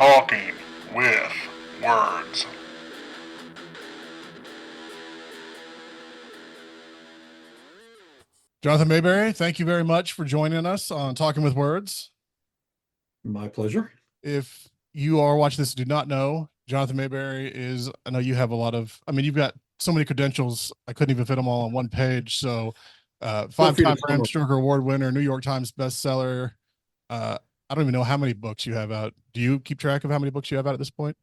Talking with Words. Jonathan Maberry, thank you very much for joining us on Talking with Words. My pleasure. If you are watching this and do not know, Jonathan Maberry is, I know you have a lot of, you've got so many credentials, I couldn't even fit them all on one page. So, five-time Bram Stoker Award winner, New York Times bestseller. I don't even know how many books you have out. Do you keep track of how many books you have out at this point?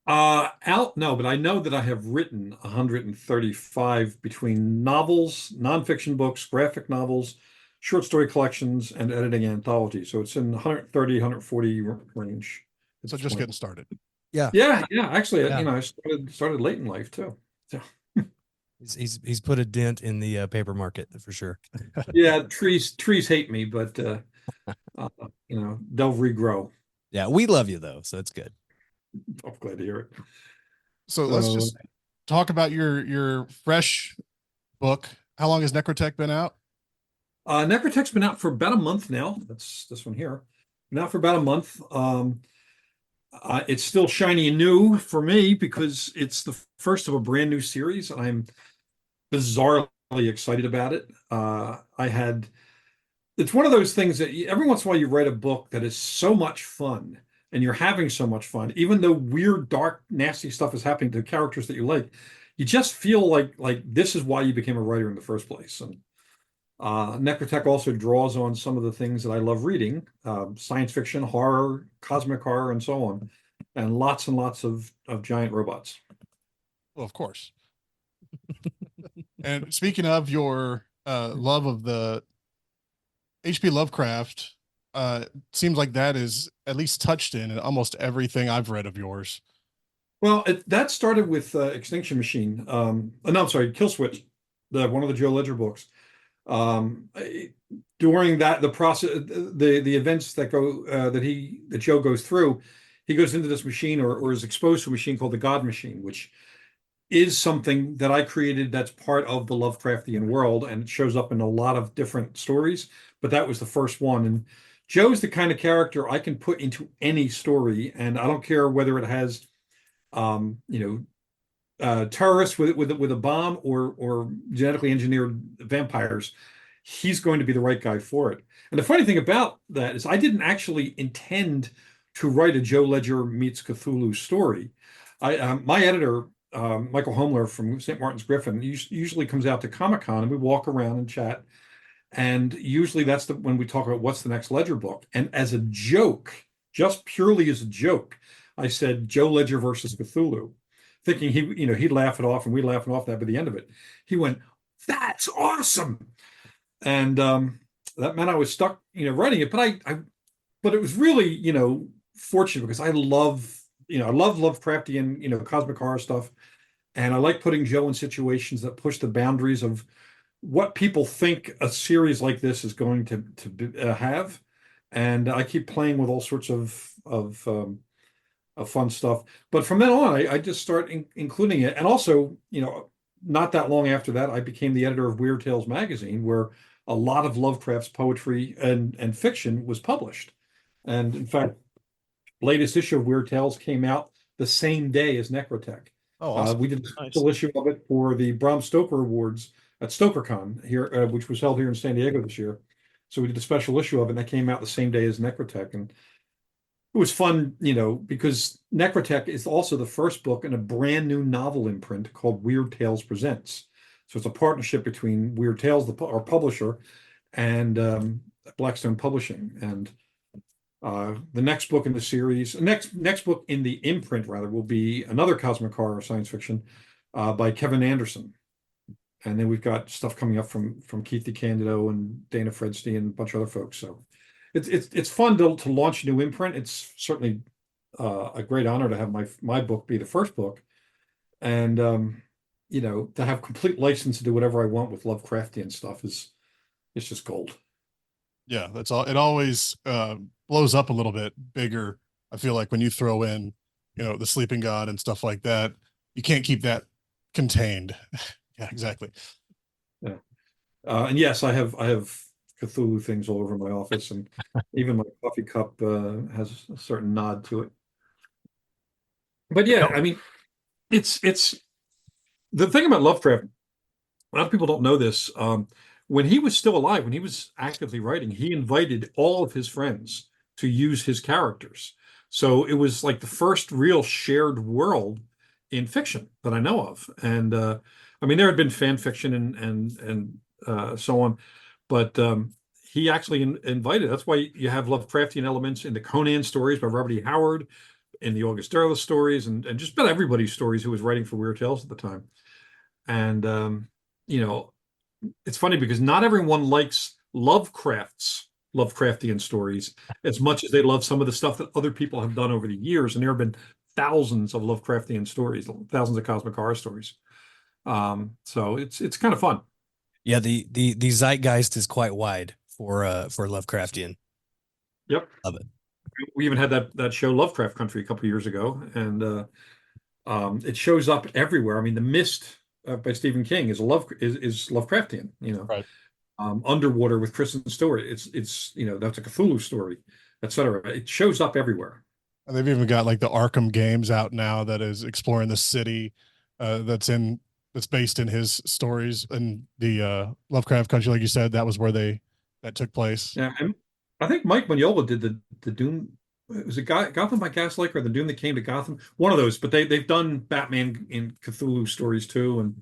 No, but I know that I have written 135 between novels, nonfiction books, graphic novels, short story collections, and editing anthology. So it's in 130, 140 range. So just getting started. Yeah. Actually, I started late in life too. So he's put a dent in the paper market for sure. yeah, trees hate me, but they'll regrow. Yeah, we love you though, so it's good. I'm glad to hear it. So let's just talk about your fresh book. How long has Necrotek been out? Necrotek's been out for about a month now. That's this one here. Been out for about a month. It's still shiny and new for me because it's the first of a brand new series. I'm bizarrely excited about it. It's one of those things that every once in a while you write a book that is so much fun and you're having so much fun, even though weird, dark, nasty stuff is happening to characters that you like, you just feel like this is why you became a writer in the first place. And Necrotek also draws on some of the things that I love reading, science fiction, horror, cosmic horror, and so on, and lots of giant robots. Well, of course. And speaking of your love of the H.P. Lovecraft, seems like that is at least touched in almost everything I've read of yours. Well, that started with Extinction Machine. No, I'm sorry, Kill Switch, one of the Joe Ledger books. During the process, the events that Joe goes through, he goes into this machine or is exposed to a machine called the God Machine, which is something that I created that's part of the Lovecraftian world, and it shows up in a lot of different stories, but that was the first one. And Joe's the kind of character I can put into any story, and I don't care whether it has terrorists with a bomb or genetically engineered vampires. He's going to be the right guy for it. And the funny thing about that is I didn't actually intend to write a Joe Ledger meets Cthulhu story. My editor, Michael Homler from St. Martin's Griffin, usually comes out to Comic-Con and we walk around and chat. And usually that's when we talk about what's the next Ledger book. And as a joke, just purely as a joke, I said Joe Ledger versus Cthulhu, thinking he'd laugh it off and we'd laugh it off. That by the end of it, he went, "That's awesome," and that meant I was stuck, writing it. But it was really, fortunate because I love Lovecraftian, cosmic horror stuff, and I like putting Joe in situations that push the boundaries of what people think a series like this is going to have, and I keep playing with all sorts of fun stuff. But from then on, I just start including it. And also, not that long after that, I became the editor of Weird Tales magazine, where a lot of Lovecraft's poetry and fiction was published. And in fact, latest issue of Weird Tales came out the same day as Necrotek. Oh, awesome. We did a special issue of it for the Bram Stoker Awards at StokerCon here, which was held here in San Diego this year. So we did a special issue of it, and that came out the same day as Necrotek. And it was fun, because Necrotek is also the first book in a brand new novel imprint called Weird Tales Presents. So it's a partnership between Weird Tales, our publisher, and Blackstone Publishing. And the next book in the series, next book in the imprint rather, will be another cosmic horror science fiction by Kevin Anderson. And then we've got stuff coming up from Keith DeCandido and Dana Fredstein and a bunch of other folks. So it's fun to launch a new imprint. It's certainly a great honor to have my book be the first book, and to have complete license to do whatever I want with Lovecraftian stuff it's just gold. Yeah, that's all. It always blows up a little bit bigger. I feel like when you throw in, the sleeping god and stuff like that, you can't keep that contained. Yeah, exactly. Yeah, and yes, I have Cthulhu things all over my office, and even my coffee cup has a certain nod to it. But yeah, Nope. I mean, it's the thing about Lovecraft. A lot of people don't know this. When he was still alive, when he was actively writing, he invited all of his friends to use his characters. So it was like the first real shared world in fiction that I know of. And I mean, there had been fan fiction and so on, but he actually invited. That's why you have Lovecraftian elements in the Conan stories by Robert E. Howard, in the August Derleth stories, and just about everybody's stories who was writing for Weird Tales at the time. And you know, it's funny because not everyone likes Lovecraftian stories as much as they love some of the stuff that other people have done over the years. And there have been thousands of Lovecraftian stories, thousands of cosmic horror stories. So it's kind of fun. Yeah, the zeitgeist is quite wide for Lovecraftian. Yep. Love it. We even had that show Lovecraft Country a couple of years ago, and it shows up everywhere. I mean, The Mist by Stephen King is Lovecraftian. Right. Underwater with Kristen Stewart. It's that's a Cthulhu story, etc. It shows up everywhere. And they've even got like the Arkham games out now that is exploring the city that's based in his stories, and the Lovecraft Country, like you said, that was where that took place. Yeah, and I think Mike Mignola did the Doom. Was it Gotham by Gaslight or the Doom that came to Gotham? One of those, but they've done Batman in Cthulhu stories too, and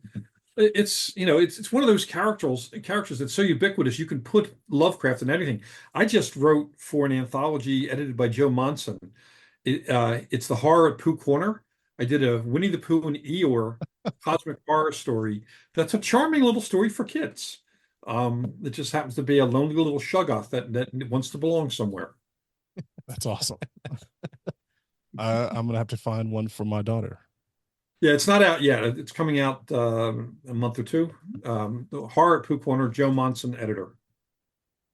it's one of those characters that's so ubiquitous you can put Lovecraft in anything. I just wrote for an anthology edited by Joe Monson. It's the horror at Pooh Corner. I did a Winnie the Pooh and Eeyore cosmic horror story. That's a charming little story for kids. It just happens to be a lonely little shoggoth that wants to belong somewhere. That's awesome. I'm gonna have to find one for my daughter. Yeah, it's not out yet. It's coming out a month or two. The horror at Pooh Corner, Joe Monson, editor.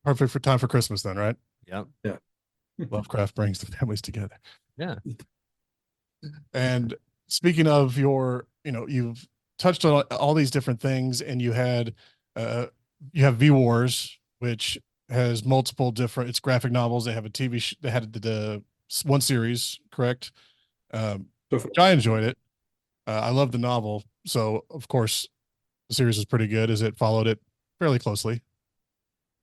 Perfect for time for Christmas, then, right? Yep. Yeah. Lovecraft brings the families together. Yeah. And speaking of you've touched on all these different things, and you have V Wars, which has multiple different. It's graphic novels. They have a TV. They had the one series, correct? Which I enjoyed it. I love the novel, so of course the series is pretty good as it followed it fairly closely.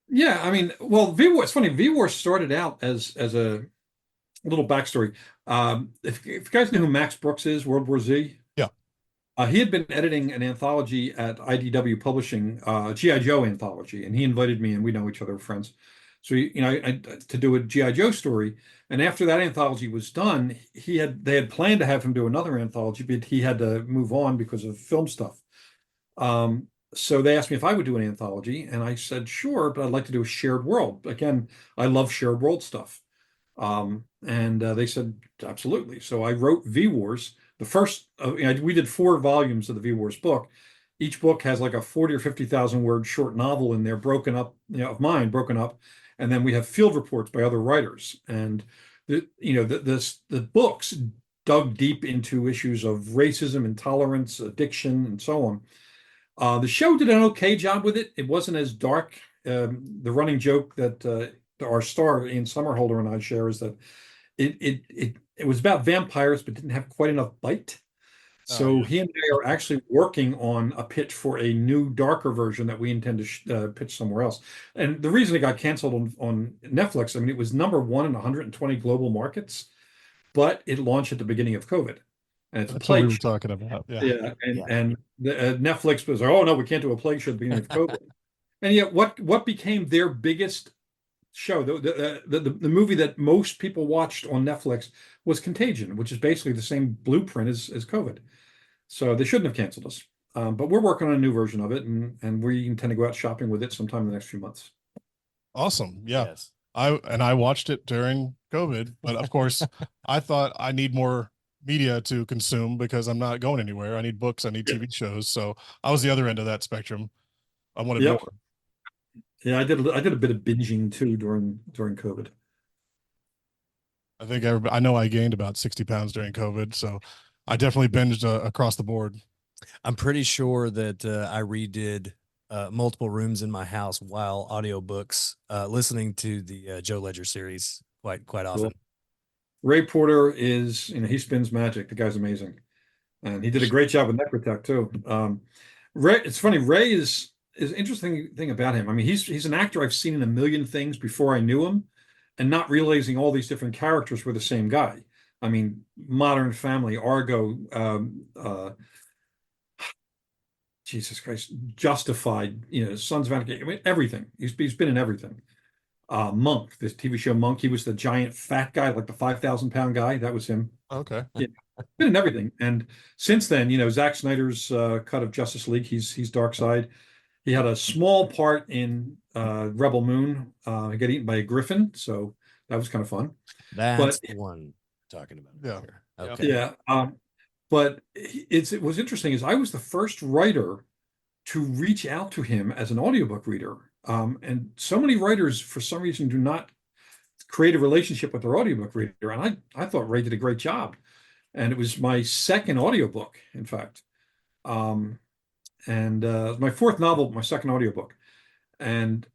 Yeah, I mean, well, V War. It's funny. V War started out as a little backstory. If you guys know who Max Brooks is, World War Z. Yeah. He had been editing an anthology at IDW Publishing, G.I. Joe anthology, and he invited me, and we know each other, friends. So to do a G.I. Joe story. And after that anthology was done, they had planned to have him do another anthology, but he had to move on because of film stuff. So they asked me if I would do an anthology, and I said sure, but I'd like to do a shared world. Again, I love shared world stuff. And they said absolutely. So I wrote V Wars. The first, we did 4 volumes of the V Wars book. Each book has like a 40 or 50,000 word short novel in there, broken up, of mine, broken up, and then we have field reports by other writers. And the books dug deep into issues of racism, intolerance, addiction, and so on. The show did an okay job with it. It wasn't as dark. The running joke that our star Ian Somerhalder and I share is that it was about vampires, but didn't have quite enough bite. So yeah. he and I are actually working on a pitch for a new, darker version that we intend to pitch somewhere else. And the reason it got canceled on Netflix, I mean, it was number 1 in 120 global markets, but it launched at the beginning of COVID, and it's a That's what we plague were show. talking about. Yeah. Yeah, Yeah. and Netflix was like, oh no, we can't do a plague show at the beginning of COVID. And yet, what became their biggest show, the movie that most people watched on Netflix was Contagion, which is basically the same blueprint as COVID. So they shouldn't have canceled us. But we're working on a new version of it, and we intend to go out shopping with it sometime in the next few months. Awesome. Yeah. Yes. I watched it during COVID, but of course I thought I need more media to consume because I'm not going anywhere. I need books, I need TV shows. So I was the other end of that spectrum. I wanted Yep. more. Yeah, I did a bit of binging too during COVID. I think I know I gained about 60 pounds during COVID, so I definitely binged across the board. I'm pretty sure that I redid multiple rooms in my house while audiobooks, listening to the Joe Ledger series quite often. Cool. Ray Porter is, he spins magic. The guy's amazing. And he did a great job with Necrotek too. Ray, it's funny, Ray is interesting thing about him. I mean, he's an actor I've seen in a million things before I knew him, and not realizing all these different characters were the same guy. I mean, Modern Family, Argo, Jesus Christ, Justified, Sons of Anarchy. I mean, everything. He's been in everything. Monk, this TV show Monk, he was the giant fat guy, like the 5,000-pound guy. That was him. Okay. Yeah, been in everything. And since then, Zack Snyder's cut of Justice League, he's Darkseid. He had a small part in Rebel Moon. He got eaten by a griffin, so that was kind of fun. That's the one talking about. Yeah. Here. Okay. Yeah. But it was interesting is I was the first writer to reach out to him as an audiobook reader. And so many writers, for some reason, do not create a relationship with their audiobook reader. And I thought Ray did a great job. And it was my second audiobook, in fact. My fourth novel, my second audiobook. And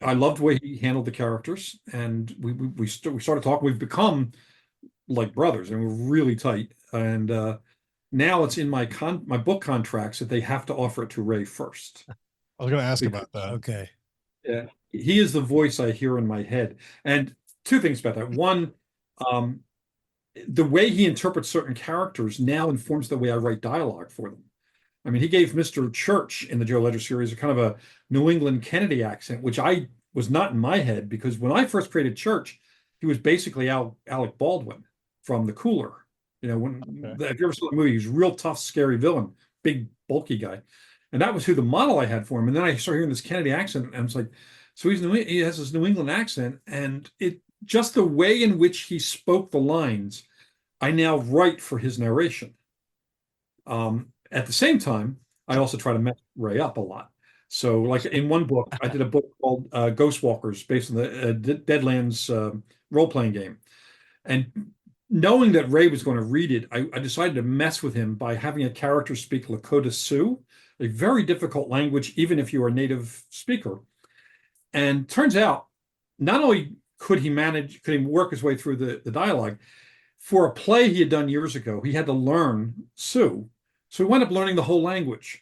I loved the way he handled the characters. And we started talking. We've become like brothers, and we're really tight. And now it's in my book contracts that they have to offer it to Ray first. I was going to ask about that. Okay. Yeah, he is the voice I hear in my head. And two things about that. One, the way he interprets certain characters now informs the way I write dialogue for them. I mean, he gave Mr. Church in the Joe Ledger series a kind of a New England Kennedy accent, which I was not in my head, because when I first created Church, he was basically Alec Baldwin from The Cooler. If you ever saw the movie, he was a real tough, scary villain, big, bulky guy. And that was who the model I had for him. And then I started hearing this Kennedy accent, and I was like, so he has this New England accent, and it just the way in which he spoke the lines, I now write for his narration. At the same time, I also try to mess Ray up a lot. So, like in one book, I did a book called Ghostwalkers, based on the Deadlands role-playing game. And knowing that Ray was going to read it, I decided to mess with him by having a character speak Lakota Sioux, a very difficult language, even if you're a native speaker. And turns out, not only could he work his way through the dialogue, for a play he had done years ago, he had to learn Sioux. So he wound up learning the whole language,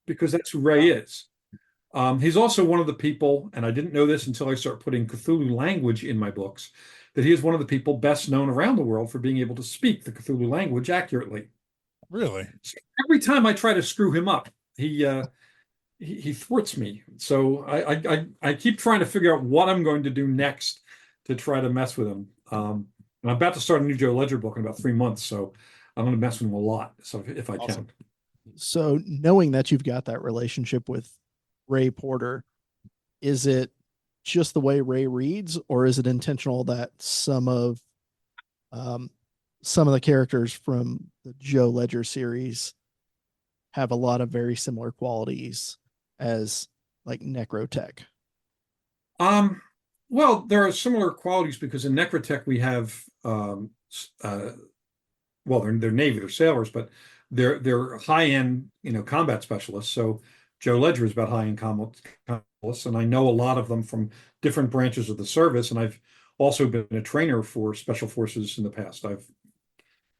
because that's who Ray is. He's also one of the people, and I didn't know this until I started putting Cthulhu language in my books, that he is one of the people best known around the world for being able to speak the Cthulhu language accurately. Really? So every time I try to screw him up, he thwarts me. So I keep trying to figure out what I'm going to do next to try to mess with him. And I'm about to start a new Joe Ledger book in about 3 months, so I'm going to mess with him a lot, so if I can. So knowing that you've got that relationship with Ray Porter, is it just the way Ray reads, or is it intentional that some of the characters from the Joe Ledger series have a lot of very similar qualities as like Necrotek? Well, there are similar qualities because in Necrotek we have they're Navy, they're sailors, but they're high-end, combat specialists. So Joe Ledger is about high-end combat specialists, and I know a lot of them from different branches of the service. And I've also been a trainer for special forces in the past. I've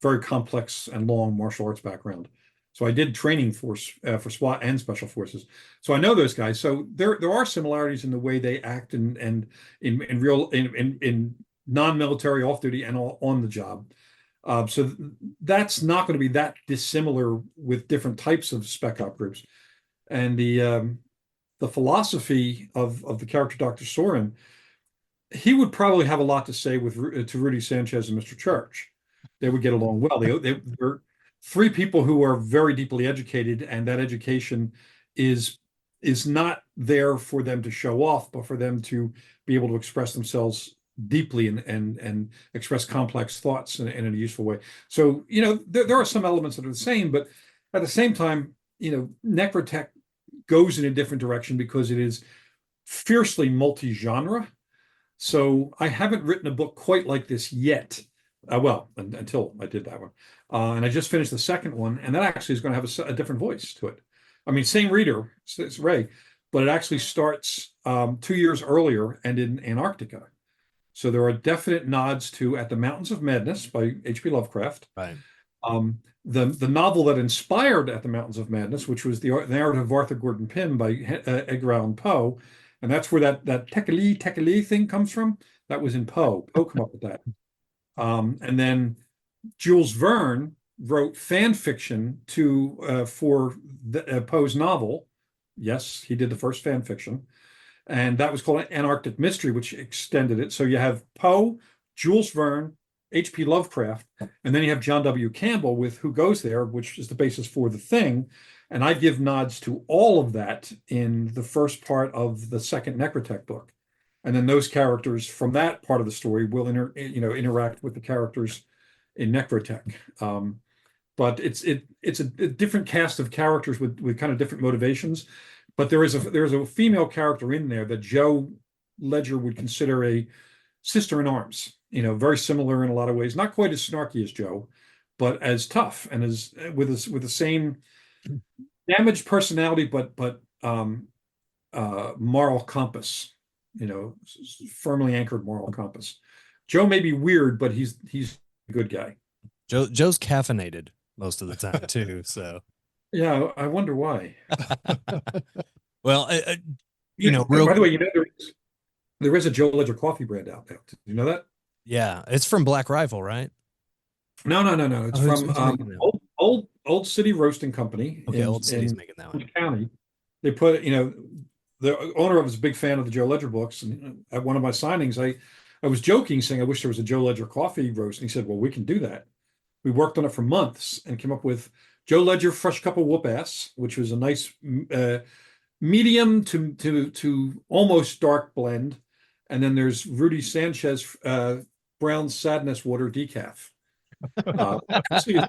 very complex and long martial arts background. So I did training for SWAT and special forces. So I know those guys. So there are similarities in the way they act and in non-military, off-duty, and on the job. So that's not going to be that dissimilar with different types of spec op groups. And the philosophy of the character Dr. Soren, he would probably have a lot to say to Rudy Sanchez and Mr. Church. They would get along well. They're three people who are very deeply educated, and that education is not there for them to show off, but for them to be able to express themselves deeply and express complex thoughts in a useful way. So, there are some elements that are the same, but at the same time, Necrotek goes in a different direction because it is fiercely multi-genre. So I haven't written a book quite like this yet. Until I did that one. And I just finished the second one, and that actually is going to have a different voice to it. I mean, same reader, it's Ray, but it actually starts 2 years earlier and in Antarctica. So there are definite nods to At the Mountains of Madness by H.P. Lovecraft. Right. The novel that inspired At the Mountains of Madness, which was the narrative of Arthur Gordon Pym by Edgar Allan Poe, and that's where that tekeli thing comes from. That was in Poe. Poe came up with that. And then Jules Verne wrote fan fiction for Poe's novel. Yes, he did the first fan fiction, and that was called An Arctic Mystery, which extended it. So you have Poe, Jules Verne, H.P. Lovecraft, and then you have John W. Campbell with Who Goes There, which is the basis for The Thing. And I give nods to all of that in the first part of the second Necrotek book. And then those characters from that part of the story will interact with the characters in Necrotek. But it's a different cast of characters with kind of different motivations. But there's a female character in there that Joe Ledger would consider a sister in arms. Very similar in a lot of ways, not quite as snarky as Joe, but as tough and as with the same damaged personality, but moral compass. Firmly anchored moral compass. Joe may be weird, but he's a good guy. Joe's caffeinated most of the time too. So yeah, I wonder why. Well, by the way, there is a Joe Ledger coffee brand out there. Did you know that? Yeah, it's from Black Rifle, right? No. It's from Old City Roasting Company. Okay, Old City's making that one. County. They put, the owner of it is a big fan of the Joe Ledger books, and at one of my signings, I was joking, saying I wish there was a Joe Ledger coffee roast, and he said, "Well, we can do that." We worked on it for months and came up with Joe Ledger Fresh Cup of Whoop Ass, which was a nice medium to almost dark blend, and then there's Rudy Sanchez Brown Sadness Water Decaf. Actually, it's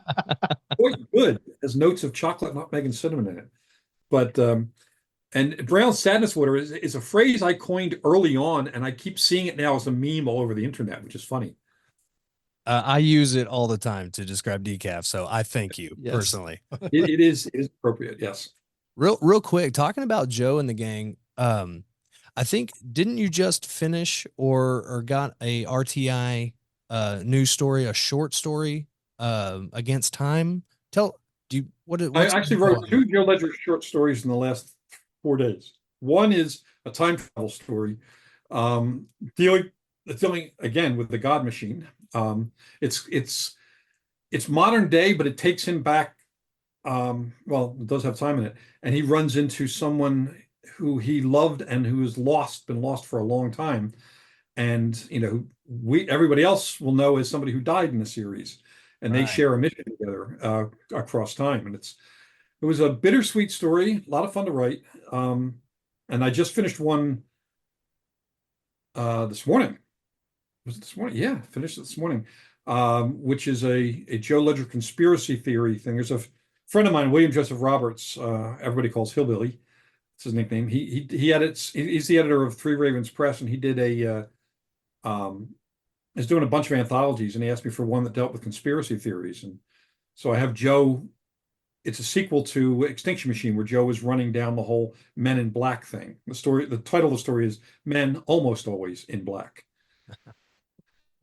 quite good. It has notes of chocolate, nutmeg, and cinnamon in it. But and Brown Sadness Water is a phrase I coined early on, and I keep seeing it now as a meme all over the internet, which is funny. I use it all the time to describe decaf, so I thank you personally. It is appropriate, yes. Real quick, talking about Joe and the gang. I think didn't you just finish or got a RTI news story, a short story against Time? I actually wrote 2 Joe Ledger short stories in the last 4 days. One is a time travel story, dealing again with the God Machine. It's modern day, but it takes him back. It does have time in it, and he runs into someone who he loved and who has been lost for a long time, and everybody else will know as somebody who died in the series, and they share a mission together across time, and it was a bittersweet story, a lot of fun to write, and I just finished one this morning. Was it this morning? Yeah, finished it this morning, which is a Joe Ledger conspiracy theory thing. There's a friend of mine, William Joseph Roberts, everybody calls Hillbilly. It's his nickname. He edits. He's the editor of Three Ravens Press, and he did is doing a bunch of anthologies, and he asked me for one that dealt with conspiracy theories, and so I have Joe. It's a sequel to Extinction Machine, where Joe is running down the whole Men in Black thing. The title of the story is Men Almost Always in Black.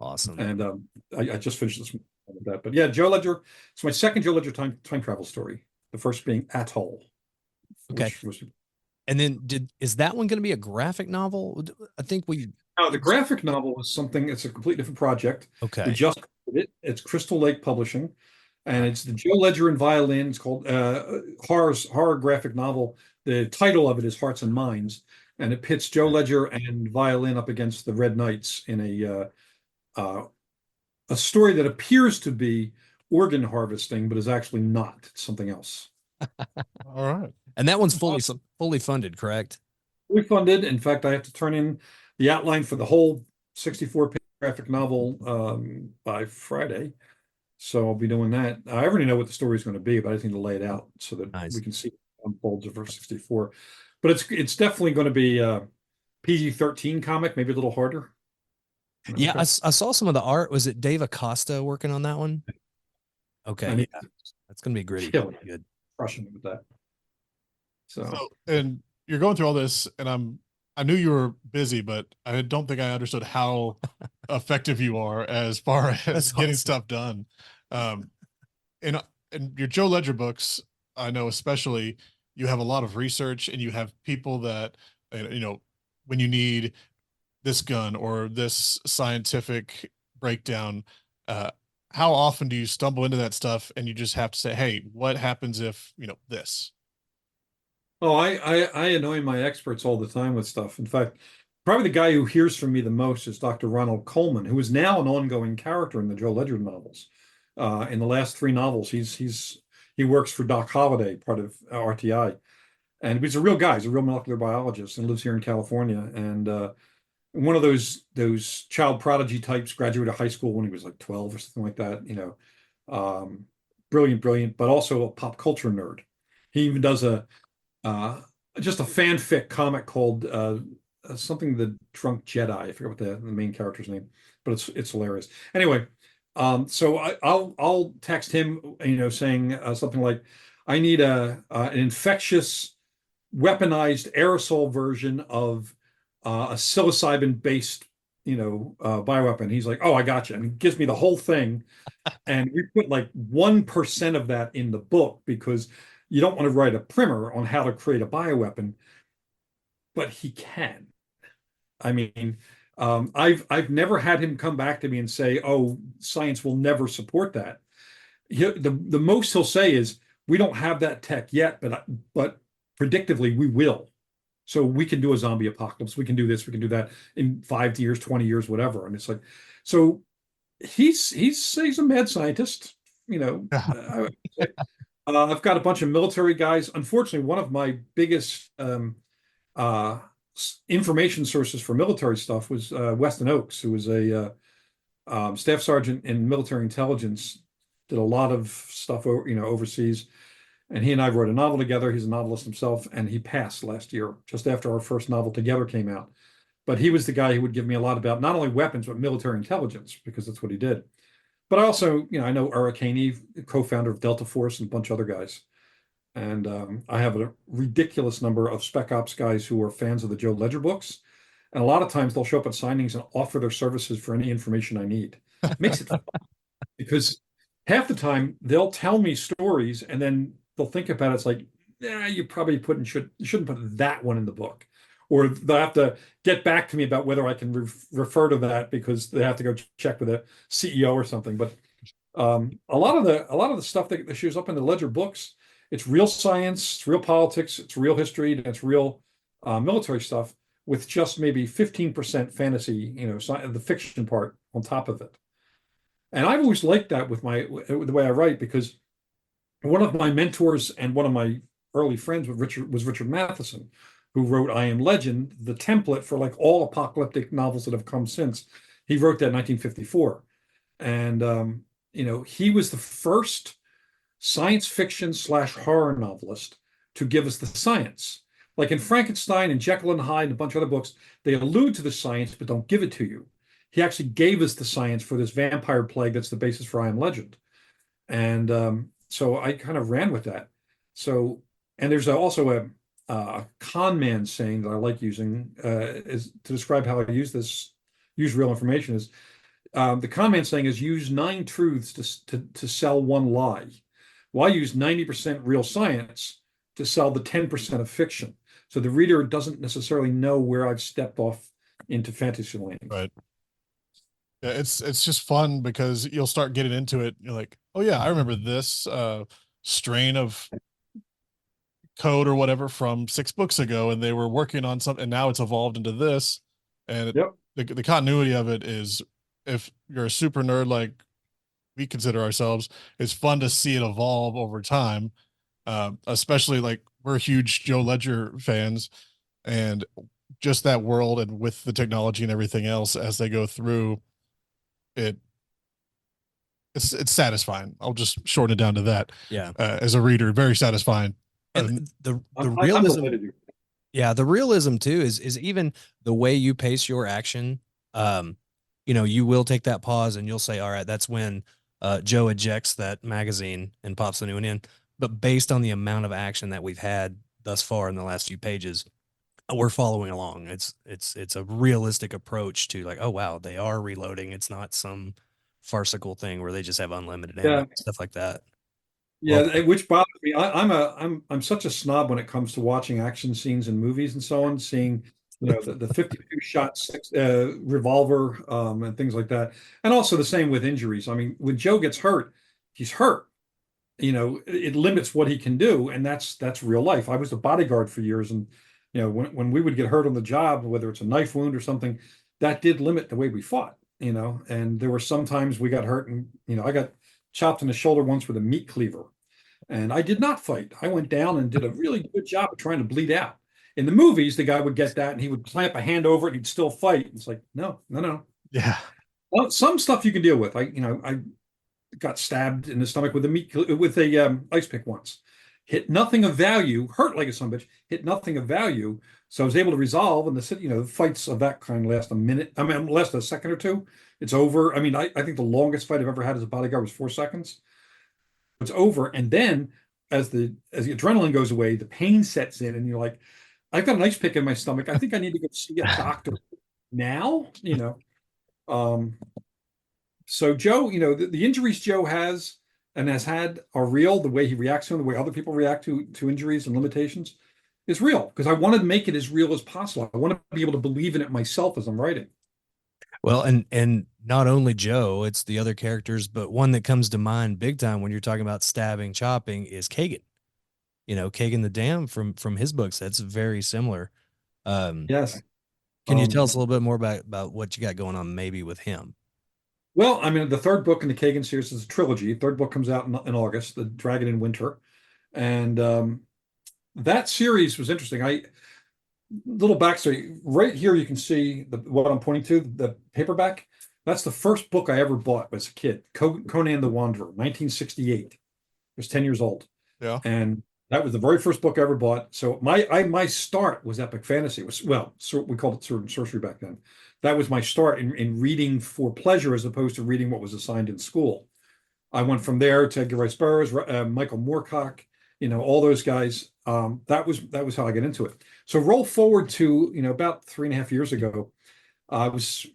Awesome. And I just finished this with that. But yeah, Joe Ledger. It's my second Joe Ledger time travel story. The first being Atoll. Okay. And then is that one going to be a graphic novel? I think No, the graphic novel is something. It's a completely different project. Okay. We just did it. It's Crystal Lake Publishing, and it's the Joe Ledger and Violin. It's called horror graphic novel. The title of it is Hearts and Minds, and it pits Joe Ledger and Violin up against the Red Knights in a story that appears to be organ harvesting, but is actually not. It's something else. All right. And that one's fully funded, correct? Fully funded. In fact, I have to turn in the outline for the whole 64-page graphic novel by Friday. So I'll be doing that. I already know what the story is going to be, but I just need to lay it out so that we can see it unfolds over 64. But it's definitely going to be a PG-13 comic, maybe a little harder. Yeah, I saw some of the art. Was it Dave Acosta working on that one? Okay, yeah. That's going to be gritty. Good. Crushing with that. So, and you're going through all this, and I knew you were busy, but I don't think I understood how effective you are as far as That's getting awesome. stuff done. Um, in your Joe Ledger books, I know especially you have a lot of research and you have people that when you need this gun or this scientific breakdown, uh, how often do you stumble into that stuff and you just have to say, hey, what happens if this? Oh, I annoy my experts all the time with stuff. In fact, probably the guy who hears from me the most is Dr. Ronald Coleman, who is now an ongoing character in the Joe Ledger novels. In the last three novels, he works for Doc Holliday, part of RTI, and he's a real guy. He's a real molecular biologist and lives here in California. And one of those child prodigy types, graduated high school when he was like 12 or something like that. Brilliant, brilliant, but also a pop culture nerd. He even does uh, just a fanfic comic called something the Drunk Jedi. I forget what the main character's name, but it's hilarious. Anyway, so I'll text him, saying something like, "I need an infectious, weaponized aerosol version of a psilocybin-based, bioweapon." He's like, "Oh, I got you," and he gives me the whole thing. And we put like 1% of that in the book because you don't want to write a primer on how to create a bioweapon, but he can. I mean, I've never had him come back to me and say, "Oh, science will never support that." The most he'll say is, "We don't have that tech yet, but predictively we will. So we can do a zombie apocalypse. We can do this. We can do that in 5 years, 20 years, whatever." And it's like, so he's a mad scientist. I've got a bunch of military guys. Unfortunately, one of my biggest uh, information sources for military stuff was Weston Oakes, who was a staff sergeant in military intelligence, did a lot of stuff overseas. And he and I wrote a novel together. He's a novelist himself, and he passed last year, just after our first novel together came out. But he was the guy who would give me a lot about not only weapons, but military intelligence, because that's what he did. But I also, I know Eric Haney, co-founder of Delta Force, and a bunch of other guys. And I have a ridiculous number of Spec Ops guys who are fans of the Joe Ledger books. And a lot of times they'll show up at signings and offer their services for any information I need. Makes it fun because half the time they'll tell me stories and then they'll think about it. It's like, yeah, you probably shouldn't put that one in the book. Or they'll have to get back to me about whether I can refer to that because they have to go check with a CEO or something. But a lot of the stuff that shows up in the Ledger books, it's real science, it's real politics, it's real history, and it's real military stuff with just maybe 15% fantasy, the fiction part on top of it. And I've always liked that with the way I write, because one of my mentors and one of my early friends was Richard Matheson, who wrote I Am Legend, the template for like all apocalyptic novels that have come since. He wrote that in 1954. And he was the first science fiction / horror novelist to give us the science. Like in Frankenstein and Jekyll and Hyde and a bunch of other books, they allude to the science but don't give it to you. He actually gave us the science for this vampire plague that's the basis for I Am Legend. And so I kind of ran with that. So, and there's also a con man saying that I like using is to describe how I use real information is the con man saying is use 9 truths to sell one lie. Well, I use 90% real science to sell the 10% of fiction. So the reader doesn't necessarily know where I've stepped off into fantasy land. Right. Yeah, it's just fun because you'll start getting into it. You're like, oh yeah, I remember this strain of code or whatever from 6 books ago, and they were working on something, and now it's evolved into this. And Yep. the continuity of it is, if you're a super nerd like we consider ourselves, it's fun to see it evolve over time. Especially like we're huge Joe Ledger fans, and just that world and with the technology and everything else as they go through it, it's satisfying. I'll just shorten it down to that. Yeah. As a reader, very satisfying. And the I'm realism, delighted. yeah, the realism too is even the way you pace your action. You will take that pause and you'll say, all right, that's when Joe ejects that magazine and pops the new one in. But based on the amount of action that we've had thus far in the last few pages, we're following along. It's a realistic approach to like, oh wow, they are reloading. It's not some farcical thing where they just have unlimited ammo, Yeah. stuff like that. Yeah, Well, which bothers me. I'm such a snob when it comes to watching action scenes in movies and so on, seeing the 52 shot revolver and things like that. And also the same with injuries. I mean, when Joe gets hurt, he's hurt. It limits what he can do, and that's real life. I was a bodyguard for years, and when we would get hurt on the job, whether it's a knife wound or something, that did limit the way we fought. And there were some times we got hurt, and I got chopped in the shoulder once with a meat cleaver, and I did not fight. I went down and did a really good job of trying to bleed out. In the movies, the guy would get that and he would clamp a hand over it and he'd still fight. It's like, no, no, no. Yeah. Well, some stuff you can deal with. I got stabbed in the stomach with a ice pick once. Hit nothing of value, hurt like a son of a bitch, hit nothing of value. So I was able to resolve, and the fights of that kind last a minute. I mean, last a second or two. It's over. I mean, I think the longest fight I've ever had as a bodyguard was 4 seconds. It's over, and then as the adrenaline goes away, the pain sets in, and you're like, I've got an ice pick in my stomach. I think I need to go see a doctor now. So Joe, the injuries Joe has and has had are real. The way he reacts to them, the way other people react to injuries and limitations is real, because I want to make it as real as possible. I want to be able to believe in it myself as I'm writing. well, and not only Joe, it's the other characters, but one that comes to mind big time when you're talking about stabbing, chopping is Kagan. Kagan the Dam from his books. That's very similar. Yes. Can you tell us a little bit more about what you got going on maybe with him? Well, I mean, the third book in the Kagan series is a trilogy. Third book comes out in August, The Dragon in Winter. And that series was interesting. Little backstory. Right here, you can see what I'm pointing to, the paperback. That's the first book I ever bought as a kid, Conan the Wanderer, 1968. I was 10 years old. Yeah. And that was the very first book I ever bought. So my start was epic fantasy. We called it sword and sorcery back then. That was my start in reading for pleasure as opposed to reading what was assigned in school. I went from there to Edgar Rice Burroughs, Michael Moorcock, all those guys. That was how I got into it. So roll forward to about 3.5 years ago. I was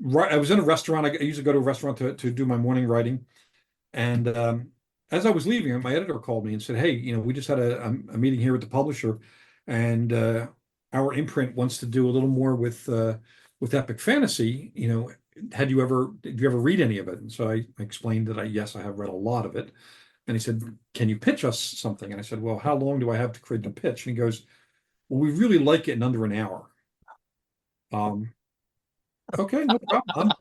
in a restaurant. I usually go to a restaurant to do my morning writing, and as I was leaving, my editor called me and said, "Hey, we just had a meeting here with the publisher, and our imprint wants to do a little more with epic fantasy. Did you ever read any of it?" And so I explained that yes, I have read a lot of it. And he said, "Can you pitch us something?" And I said, "Well, how long do I have to create the pitch?" And he goes, "Well, we really like it in under an hour." Okay, no problem.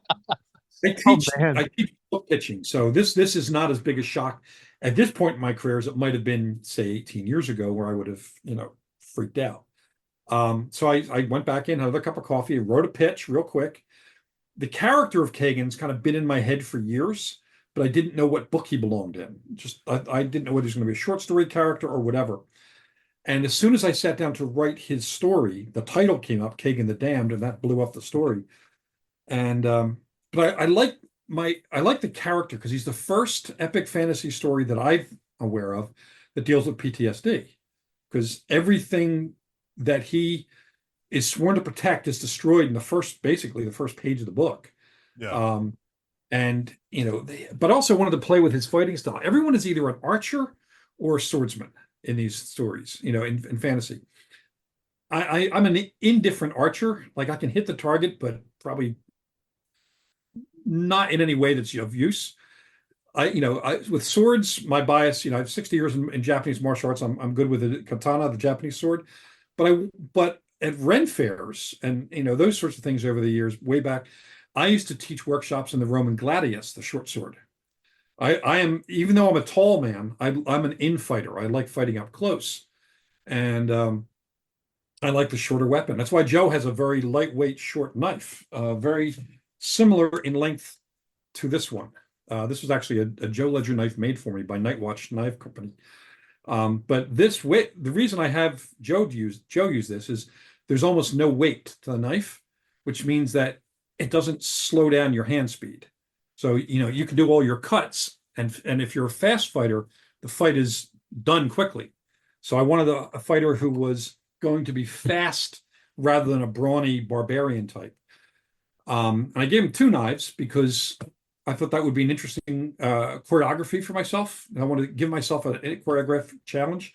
I teach book pitching, so this is not as big a shock at this point in my career as it might have been, say, 18 years ago, where I would have, freaked out. So I went back in, had a cup of coffee, wrote a pitch real quick. The character of Kagan's kind of been in my head for years, but I didn't know what book he belonged in. I didn't know whether he was going to be a short story character or whatever. And as soon as I sat down to write his story, the title came up, Kagan the Damned, and that blew up the story. And but I like the character because he's the first epic fantasy story that I'm aware of that deals with PTSD. Because everything that he is sworn to protect is destroyed in basically the first page of the book. Yeah. And but also wanted to play with his fighting style. Everyone is either an archer or a swordsman in these stories, in fantasy. I'm an indifferent archer. Like, I can hit the target, but probably not in any way that's of use. With swords, my bias, I have 60 years in Japanese martial arts. I'm good with the katana, the Japanese sword. But at Ren fairs and those sorts of things over the years, way back, I used to teach workshops in the Roman gladius, the short sword. I am, even though I'm a tall man, I'm an infighter. I like fighting up close, and I like the shorter weapon. That's why Joe has a very lightweight, short knife, very similar in length to this one. This was actually a Joe Ledger knife made for me by Nightwatch Knife Company. But the reason I have Joe use this is there's almost no weight to the knife, which means that it doesn't slow down your hand speed. So you can do all your cuts, and if you're a fast fighter, the fight is done quickly. So I wanted a fighter who was going to be fast rather than a brawny barbarian type. And I gave him 2 knives because I thought that would be an interesting choreography for myself. I wanted to give myself a choreographic challenge.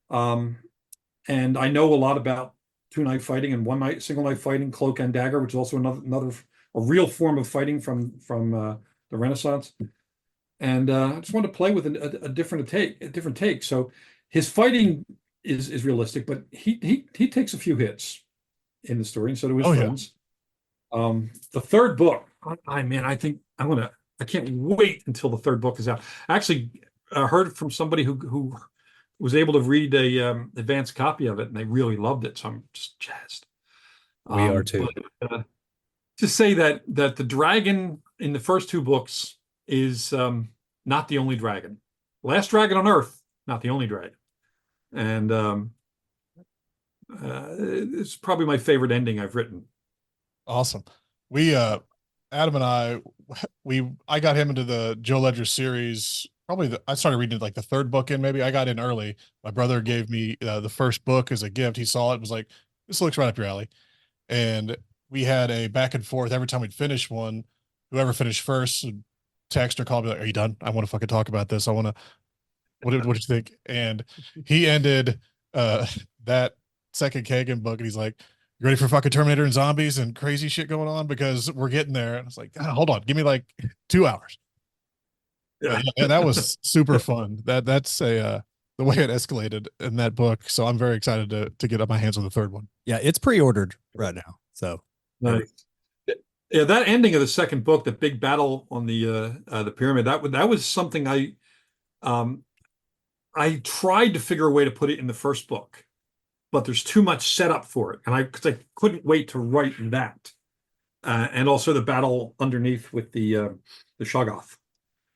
And I know a lot about 2-knife fighting and single knife fighting, cloak and dagger, which is also another a real form of fighting from the Renaissance. And I just wanted to play with a different take. So his fighting is realistic, but he takes a few hits in the story, and so do his friends. The 3rd book, I think I can't wait until the 3rd book is out. I actually heard from somebody who was able to read a advanced copy of it, and they really loved it. So I'm just jazzed. We are too. But, to say that the dragon in the first 2 books is not the only dragon. Last dragon on Earth, not the only dragon. And it's probably my favorite ending I've written. Awesome. We Adam and I got him into the Joe Ledger series. Probably I started reading like the 3rd book in, maybe I got in early. My brother gave me the first book as a gift. He saw it, was like, this looks right up your alley. And we had a back and forth every time we'd finish one. Whoever finished first would text or call me like, are you done? I want to fucking talk about this. What do you think? And he ended that second Kagan book, and he's like, you ready for fucking Terminator and zombies and crazy shit going on? Because we're getting there. And it's like, hold on, give me like 2 hours. Yeah. And that was super fun. That's the way it escalated in that book. So I'm very excited to get up my hands on the 3rd one. Yeah, it's pre-ordered right now. So Nice. Yeah, that ending of the 2nd book, the big battle on the pyramid, that was something I tried to figure a way to put it in the 1st book, but there's too much setup for it, and because I couldn't wait to write that, and also the battle underneath with the Shoggoth.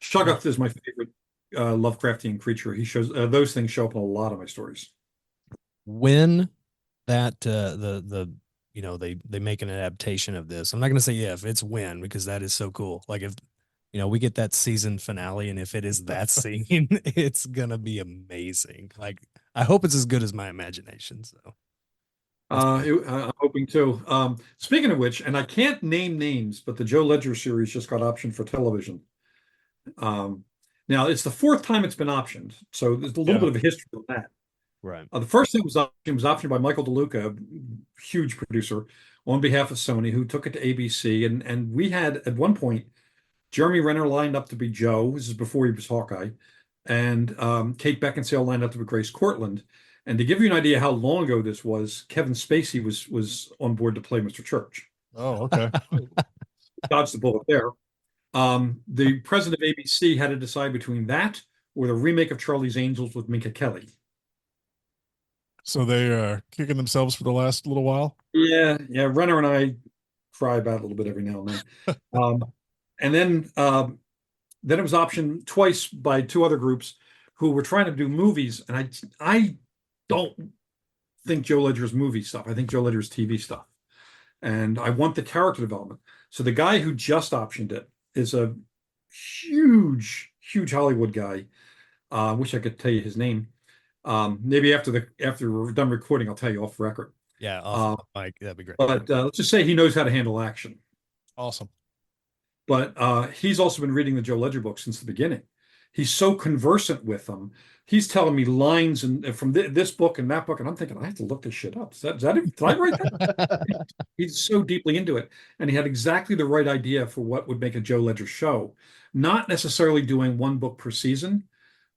Shoggoth is my favorite Lovecraftian creature. He shows those things show up in a lot of my stories. when that they make an adaptation of this, I'm not gonna say if, it's when, because that is so cool. Like if we get that season finale, and if it is that scene, it's gonna be amazing. Like I hope it's as good as my imagination. So I'm hoping too. Speaking of which, and I can't name names, but the Joe Ledger series just got optioned for television. Now it's the 4th time it's been optioned, so there's a little bit of a history on that. right. The first thing was optioned by Michael DeLuca, a huge producer, on behalf of Sony, who took it to ABC, and we had at one point Jeremy Renner lined up to be Joe. This is before he was Hawkeye, and Kate Beckinsale lined up to be Grace Cortland. And to give you an idea how long ago this was, Kevin Spacey was on board to play Mr. Church. Oh, okay. Dodged the bullet there. The president of ABC had to decide between that or the remake of Charlie's Angels with Minka Kelly. So they are kicking themselves for the last little while. Yeah. Renner and I cry about it a little bit every now and then. And then it was optioned twice by 2 other groups who were trying to do movies, and I don't think Joe Ledger's movie stuff. I think Joe Ledger's TV stuff, and I want the character development. So the guy who just optioned it is a huge Hollywood guy. I wish I could tell you his name. Maybe after we're done recording, I'll tell you off record. Yeah, off Mike, that'd be great. But let's just say he knows how to handle action. Awesome. But he's also been reading the Joe Ledger books since the beginning. He's so conversant with them. He's telling me lines from this book and that book, and I'm thinking, I have to look this shit up. Is that it? Did I write that? He's so deeply into it, and he had exactly the right idea for what would make a Joe Ledger show. Not necessarily doing 1 book per season,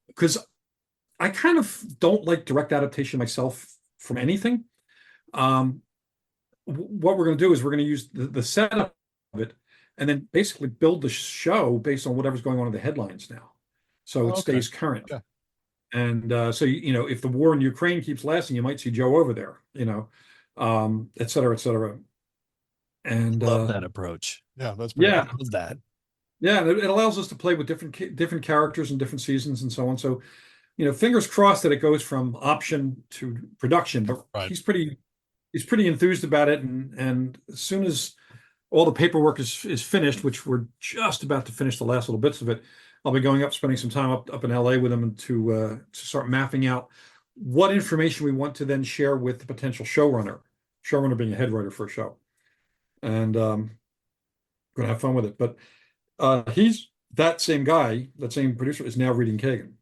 because I kind of don't like direct adaptation myself from anything. What we're going to do is we're going to use the setup of it, and then basically build the show based on whatever's going on in the headlines now, so it stays current. Yeah. And so if the war in Ukraine keeps lasting, you might see Joe over there, et cetera, et cetera. And Love that approach. Yeah, that's pretty yeah, cool. Love that. Yeah, it allows us to play with different characters and different seasons and so on. So, fingers crossed that it goes from option to production. But Right. he's pretty enthused about it, and as soon as all the paperwork is finished, which we're just about to finish the last little bits of it, I'll be going up, spending some time up in LA with him, and to start mapping out what information we want to then share with the potential showrunner showrunner being a head writer for a show, and going to have fun with it. But he's that same guy, that same producer, is now reading Kagan.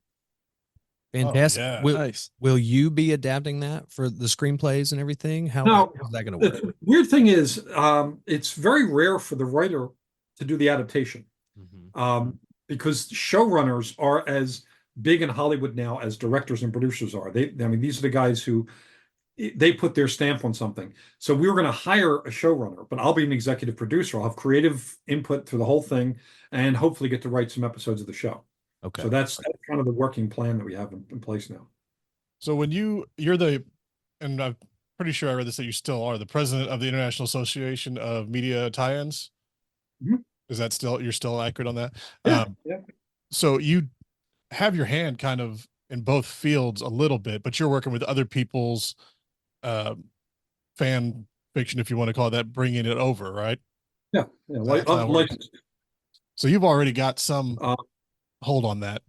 Fantastic. yeah. Nice. Will you be adapting that for the screenplays and everything? How's that going to work? The weird thing is, it's very rare for the writer to do the adaptation, because showrunners are as big in Hollywood now as directors and producers are. I mean, these are the guys who they put their stamp on something. So we were going to hire a showrunner, but I'll be an executive producer. I'll have creative input through the whole thing, and hopefully get to write some episodes of the show. Okay. So that's kind of the working plan that we have in place now. So when you're the, and I'm pretty sure I read this, that you still are the president of the International Association of Media Tie-ins. Mhm. Is that you're still accurate on that? Yeah, yeah. So you have your hand kind of in both fields a little bit, but you're working with other people's fan fiction, if you want to call it that, bringing it over, right? Yeah. Like, how it works? So you've already got some hold on that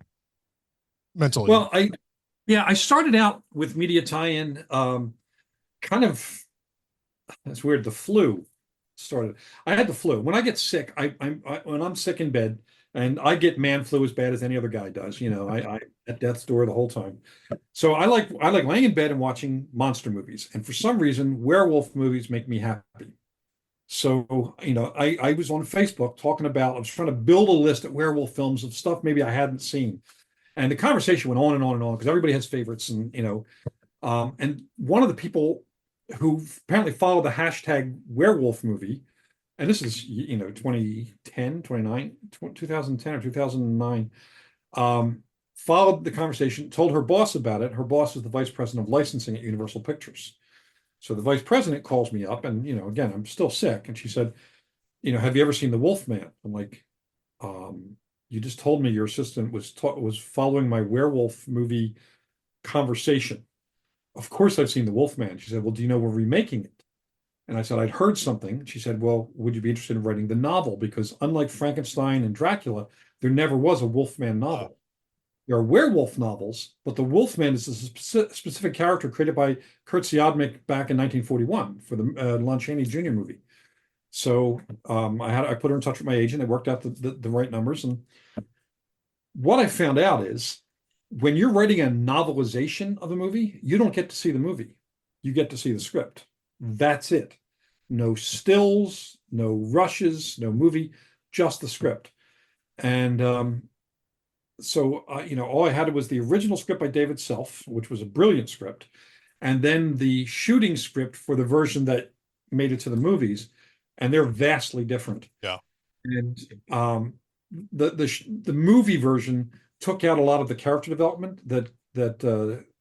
mentally. well, I started out with media tie-in, kind of, it's weird. The flu started. I had the flu. When I get sick, when I'm sick in bed, and I get man flu as bad as any other guy does, I at death's door the whole time. So I like laying in bed and watching monster movies. And for some reason, werewolf movies make me happy. So, I was on Facebook talking about, I was trying to build a list of werewolf films of stuff maybe I hadn't seen. And the conversation went on and on and on, because everybody has favorites. And, and one of the people who apparently followed the hashtag werewolf movie, and this is, 2010, 2010 or 2009, followed the conversation, told her boss about it. Her boss is the vice president of licensing at Universal Pictures. So the vice president calls me up, and, again, I'm still sick. And she said, have you ever seen The Wolfman? I'm like, you just told me your assistant was following my werewolf movie conversation. Of course I've seen The Wolfman. She said, well, do you know we're remaking it? And I said, I'd heard something. She said, well, would you be interested in writing the novel? Because unlike Frankenstein and Dracula, there never was a Wolfman novel. There are werewolf novels, but the Wolfman is a specific character created by Kurt Siodmak back in 1941 for the Lon Chaney Jr. movie. So I put her in touch with my agent. They worked out the right numbers. And what I found out is, when you're writing a novelization of a movie, you don't get to see the movie. You get to see the script. That's it. No stills, no rushes, no movie, just the script. And so all I had was the original script by David Self, which was a brilliant script, and then the shooting script for the version that made it to the movies, and they're vastly different. Yeah. And the movie version took out a lot of the character development that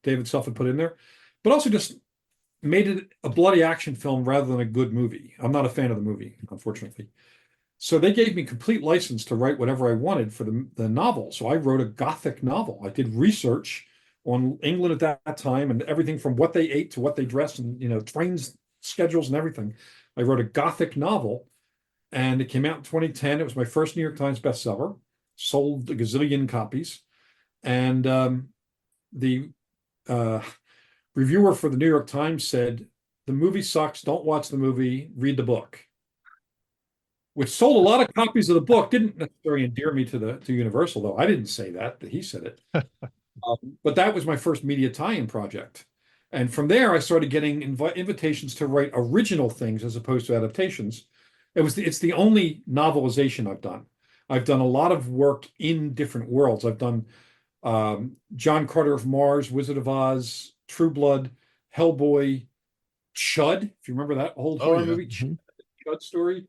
David Self had put in there, but also just made it a bloody action film rather than a good movie. I'm not a fan of the movie, unfortunately. So they gave me complete license to write whatever I wanted for the novel. So I wrote a Gothic novel. I did research on England at that time, and everything from what they ate to what they dressed, and trains schedules and everything. I wrote a Gothic novel, and it came out in 2010. It was my first New York Times bestseller, sold a gazillion copies. And the reviewer for the New York Times said, the movie sucks, don't watch the movie, read the book. Which sold a lot of copies of the book. Didn't necessarily endear me to Universal, though. I didn't say that, he said it. But that was my first media tie-in project. And from there, I started getting invitations to write original things as opposed to adaptations. It's the only novelization I've done. I've done a lot of work in different worlds. I've done John Carter of Mars, Wizard of Oz, True Blood, Hellboy, Chud. If you remember that old horror movie, Chud story.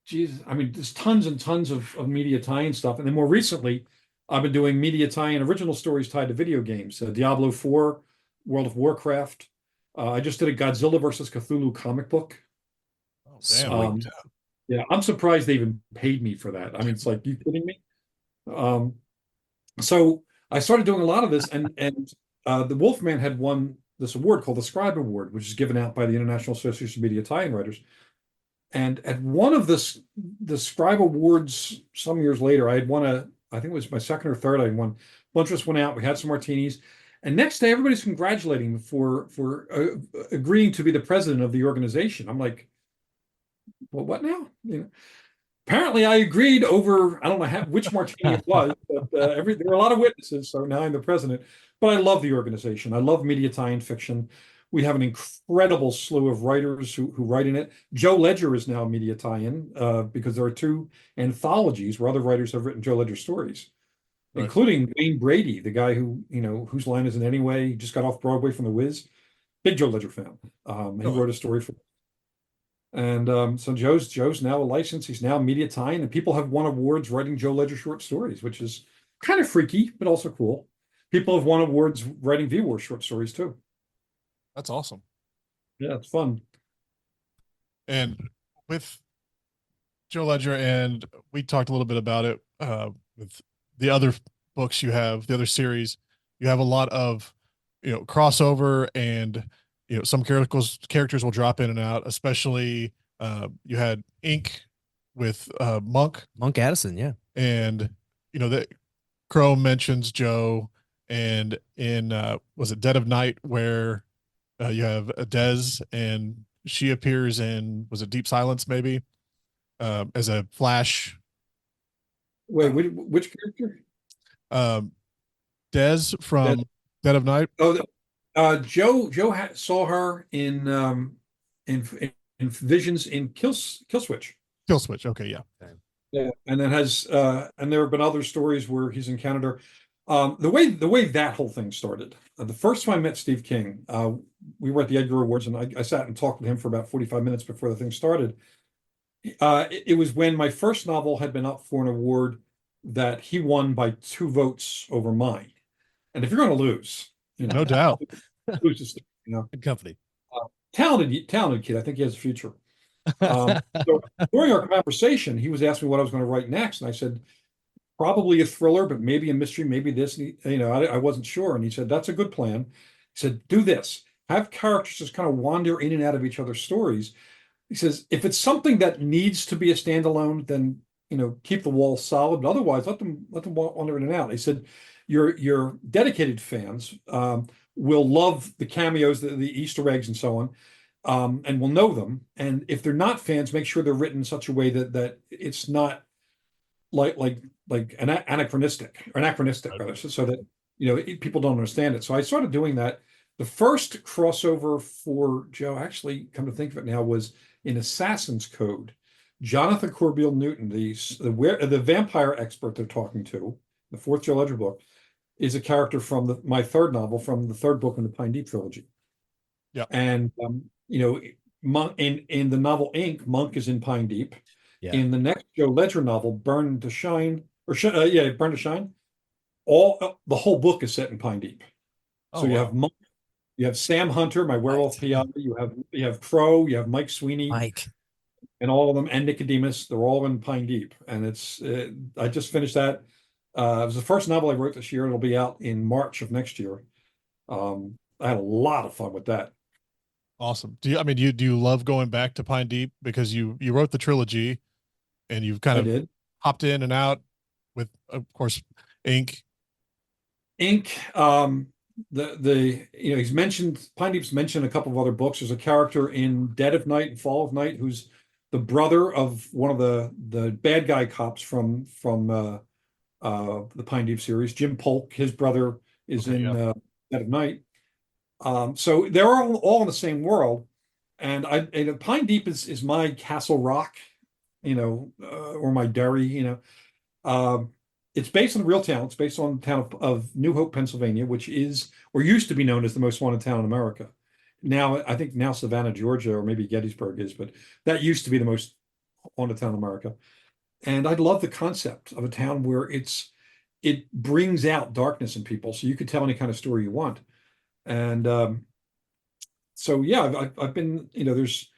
There's tons and tons of media tie-in stuff. And then more recently, I've been doing media tie-in original stories tied to video games. Diablo 4, World of Warcraft. I just did a Godzilla versus Cthulhu comic book. Oh, damn. Yeah, I'm surprised they even paid me for that. I mean, it's like, you kidding me? So I started doing a lot of this, and the Wolfman had won this award called the Scribe Award, which is given out by the International Association of Media Tie-in Writers. And at one of the Scribe Awards some years later, I had won I think it was my second or third, I won. A bunch of us went out, we had some martinis, And next day, everybody's congratulating him for agreeing to be the president of the organization. I'm like, well, what now? Apparently I agreed over, I don't know which martini it was, but there were a lot of witnesses, so now I'm the president. But I love the organization. I love media tie-in fiction. We have an incredible slew of writers who write in it. Joe Ledger is now a media tie-in because there are 2 anthologies where other writers have written Joe Ledger stories, Right. including Wayne Brady, the guy who, whose line is in Anyway, he just got off Broadway from The Wiz. Big Joe Ledger fan. He wrote a story for. And so Joe's now a license. He's now media tie-in, and people have won awards writing Joe Ledger short stories, which is kind of freaky, but also cool. People have won awards writing V-War short stories too. That's awesome. Yeah, it's fun. And with Joe Ledger, and we talked a little bit about it with the other books you have, the other series, you have a lot of, crossover, and some characters will drop in and out, especially you had Ink with Monk Addison, yeah. And that Crow mentions Joe, and in was it Dead of Night, where you have a Dez, and she appears in, was it Deep Silence, maybe as a Flash. Wait, which character? Dez from Dead of Night. Joe saw her in visions in Kill Switch. Kill Switch. Okay, yeah. Yeah, and then and there have been other stories where he's encountered her. The way that whole thing started, the first time I met Steve King, we were at the Edgar Awards, and I sat and talked with him for about 45 minutes before the thing started. It was when my first novel had been up for an award that he won by 2 votes over mine. And if you're going to lose, no doubt, lose this, Good company. Talented kid. I think he has a future. So during our conversation, he was asking me what I was going to write next, and I said, probably a thriller, but maybe a mystery, maybe this. And I wasn't sure, and he said, that's a good plan. He said, do this: have characters just kind of wander in and out of each other's stories. He says, if it's something that needs to be a standalone, then keep the walls solid, but otherwise let them wander in and out. He said, your dedicated fans will love the cameos, the Easter eggs, and so on, and will know them. And if they're not fans, make sure they're written in such a way that it's not like anachronistic, rather, so that people don't understand it. So I started doing that. The first crossover for Joe, actually, come to think of it now, was in Assassin's Code. Jonathan Corbeil Newton, the vampire expert they're talking to, the 4th Joe Ledger book, is a character from my 3rd novel, from the 3rd book in the Pine Deep trilogy. Yeah. And Monk, in the novel Ink, Monk is in Pine Deep. Yeah. In the next Joe Ledger novel, Burn to Shine, Burn to Shine, the whole book is set in Pine Deep. So you have Monk, you have Sam Hunter, my werewolf PI, you have Crow, you have Mike Sweeney, and all of them, and Nicodemus. They're all in Pine Deep, and I just finished that. It was the first novel I wrote this year. It'll be out in March of next year. I had a lot of fun with that. Awesome. Do you love going back to Pine Deep, because you wrote the trilogy, and you've kind of hopped in and out with, of course, Ink. He's mentioned, Pine Deep's mentioned a couple of other books. There's a character in Dead of Night and Fall of Night who's the brother of one of the bad guy cops from the Pine Deep series. Jim Polk, his brother, is in Dead of Night. So they're all in the same world, and Pine Deep is my Castle Rock, or my Derry. It's based on a real town. It's based on the town of New Hope, Pennsylvania, which is, or used to be, known as the most wanted town in America. Now, I think now Savannah, Georgia, or maybe Gettysburg is, but that used to be the most wanted town in America. And I love the concept of a town where it brings out darkness in people, so you could tell any kind of story you want. And so yeah, I've been, there's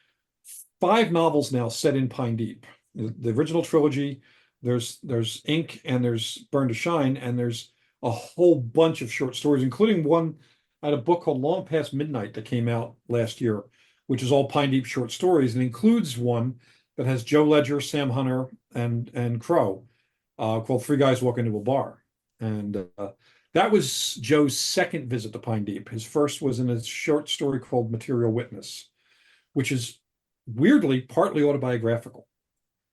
5 novels now set in Pine Deep. The original trilogy, there's Ink, and there's Burn to Shine, and there's a whole bunch of short stories, including one. I had a book called Long Past Midnight that came out last year, which is all Pine Deep short stories, and includes one that has Joe Ledger, Sam Hunter, and Crow, called 3 Guys Walk Into a Bar. And That was Joe's second visit to Pine Deep. His first was in a short story called Material Witness, which is weirdly partly autobiographical.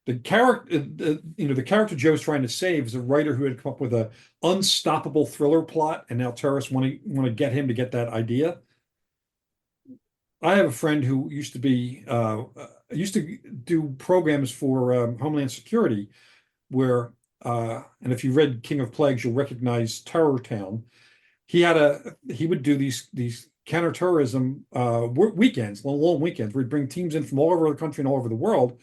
The character, the character Joe's trying to save is a writer who had come up with a unstoppable thriller plot, and now terrorists want to get him to get that idea. I have a friend who used to do programs for Homeland Security, where and if you read King of Plagues, you'll recognize Terror Town. He would do these counterterrorism weekends, long weekends, where he'd bring teams in from all over the country and all over the world,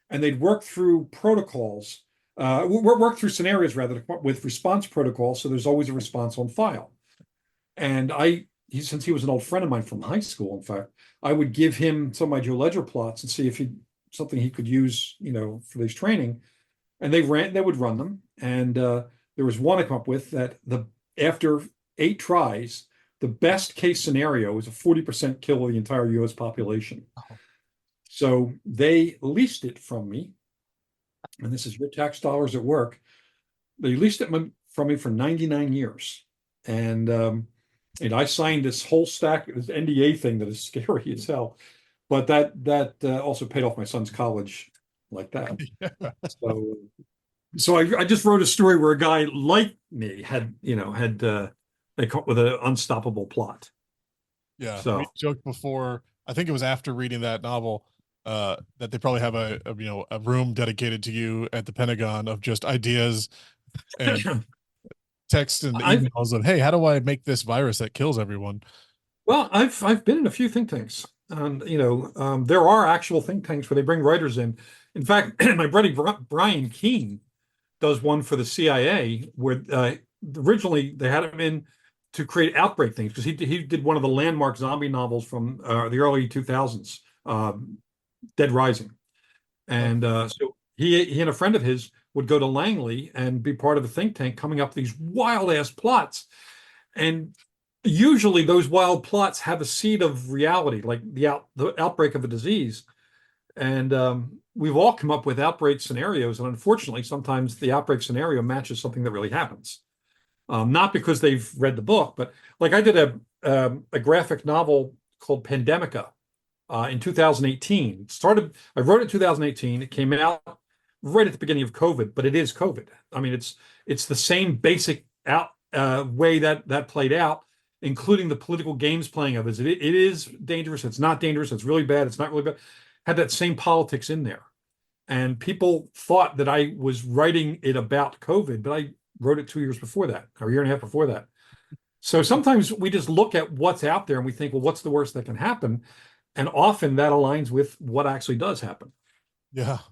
and they'd work through protocols, work through scenarios rather, to come up with response protocols. So there's always a response on file. And since he was an old friend of mine from high school, in fact, I would give him some of my Joe Ledger plots and see if something he could use, for this training. And they would run them. And there was one I come up with that after 8 tries, the best case scenario was a 40% kill of the entire US population. Oh. So they leased it from me. And this is your tax dollars at work. They leased it from me for 99 years. And I signed this whole stack, this NDA thing that is scary as hell. But that also paid off my son's college like that. Yeah. So I just wrote a story where a guy like me had they come up with an unstoppable plot. Yeah. So We joked before, I think it was after reading that novel, that they probably have a room dedicated to you at the Pentagon of just ideas and texts and emails of, hey, how do I make this virus that kills everyone? Well, I've been in a few think tanks, and there are actual think tanks where they bring writers in. In fact, my buddy Brian Keene does one for the CIA, where originally they had him in to create outbreak things, because he did one of the landmark zombie novels from the early 2000s, Dead Rising, and so he and a friend of his would go to Langley and be part of a think tank coming up with these wild ass plots, and usually those wild plots have a seed of reality, like the outbreak of a disease. And we've all come up with outbreak scenarios, and unfortunately, sometimes the outbreak scenario matches something that really happens. Not because they've read the book, but like I did a graphic novel called Pandemica in 2018. I wrote it in 2018. It came out right at the beginning of COVID, but it is COVID. I mean, it's the same basic way that played out, including the political games playing of it. It is dangerous. It's not dangerous. It's really bad. It's not really bad. Had that same politics in there. And people thought that I was writing it about COVID, but I wrote it 2 years before that, or a year and a half before that. So sometimes we just look at what's out there and we think, well, what's the worst that can happen? And often that aligns with what actually does happen. Yeah. A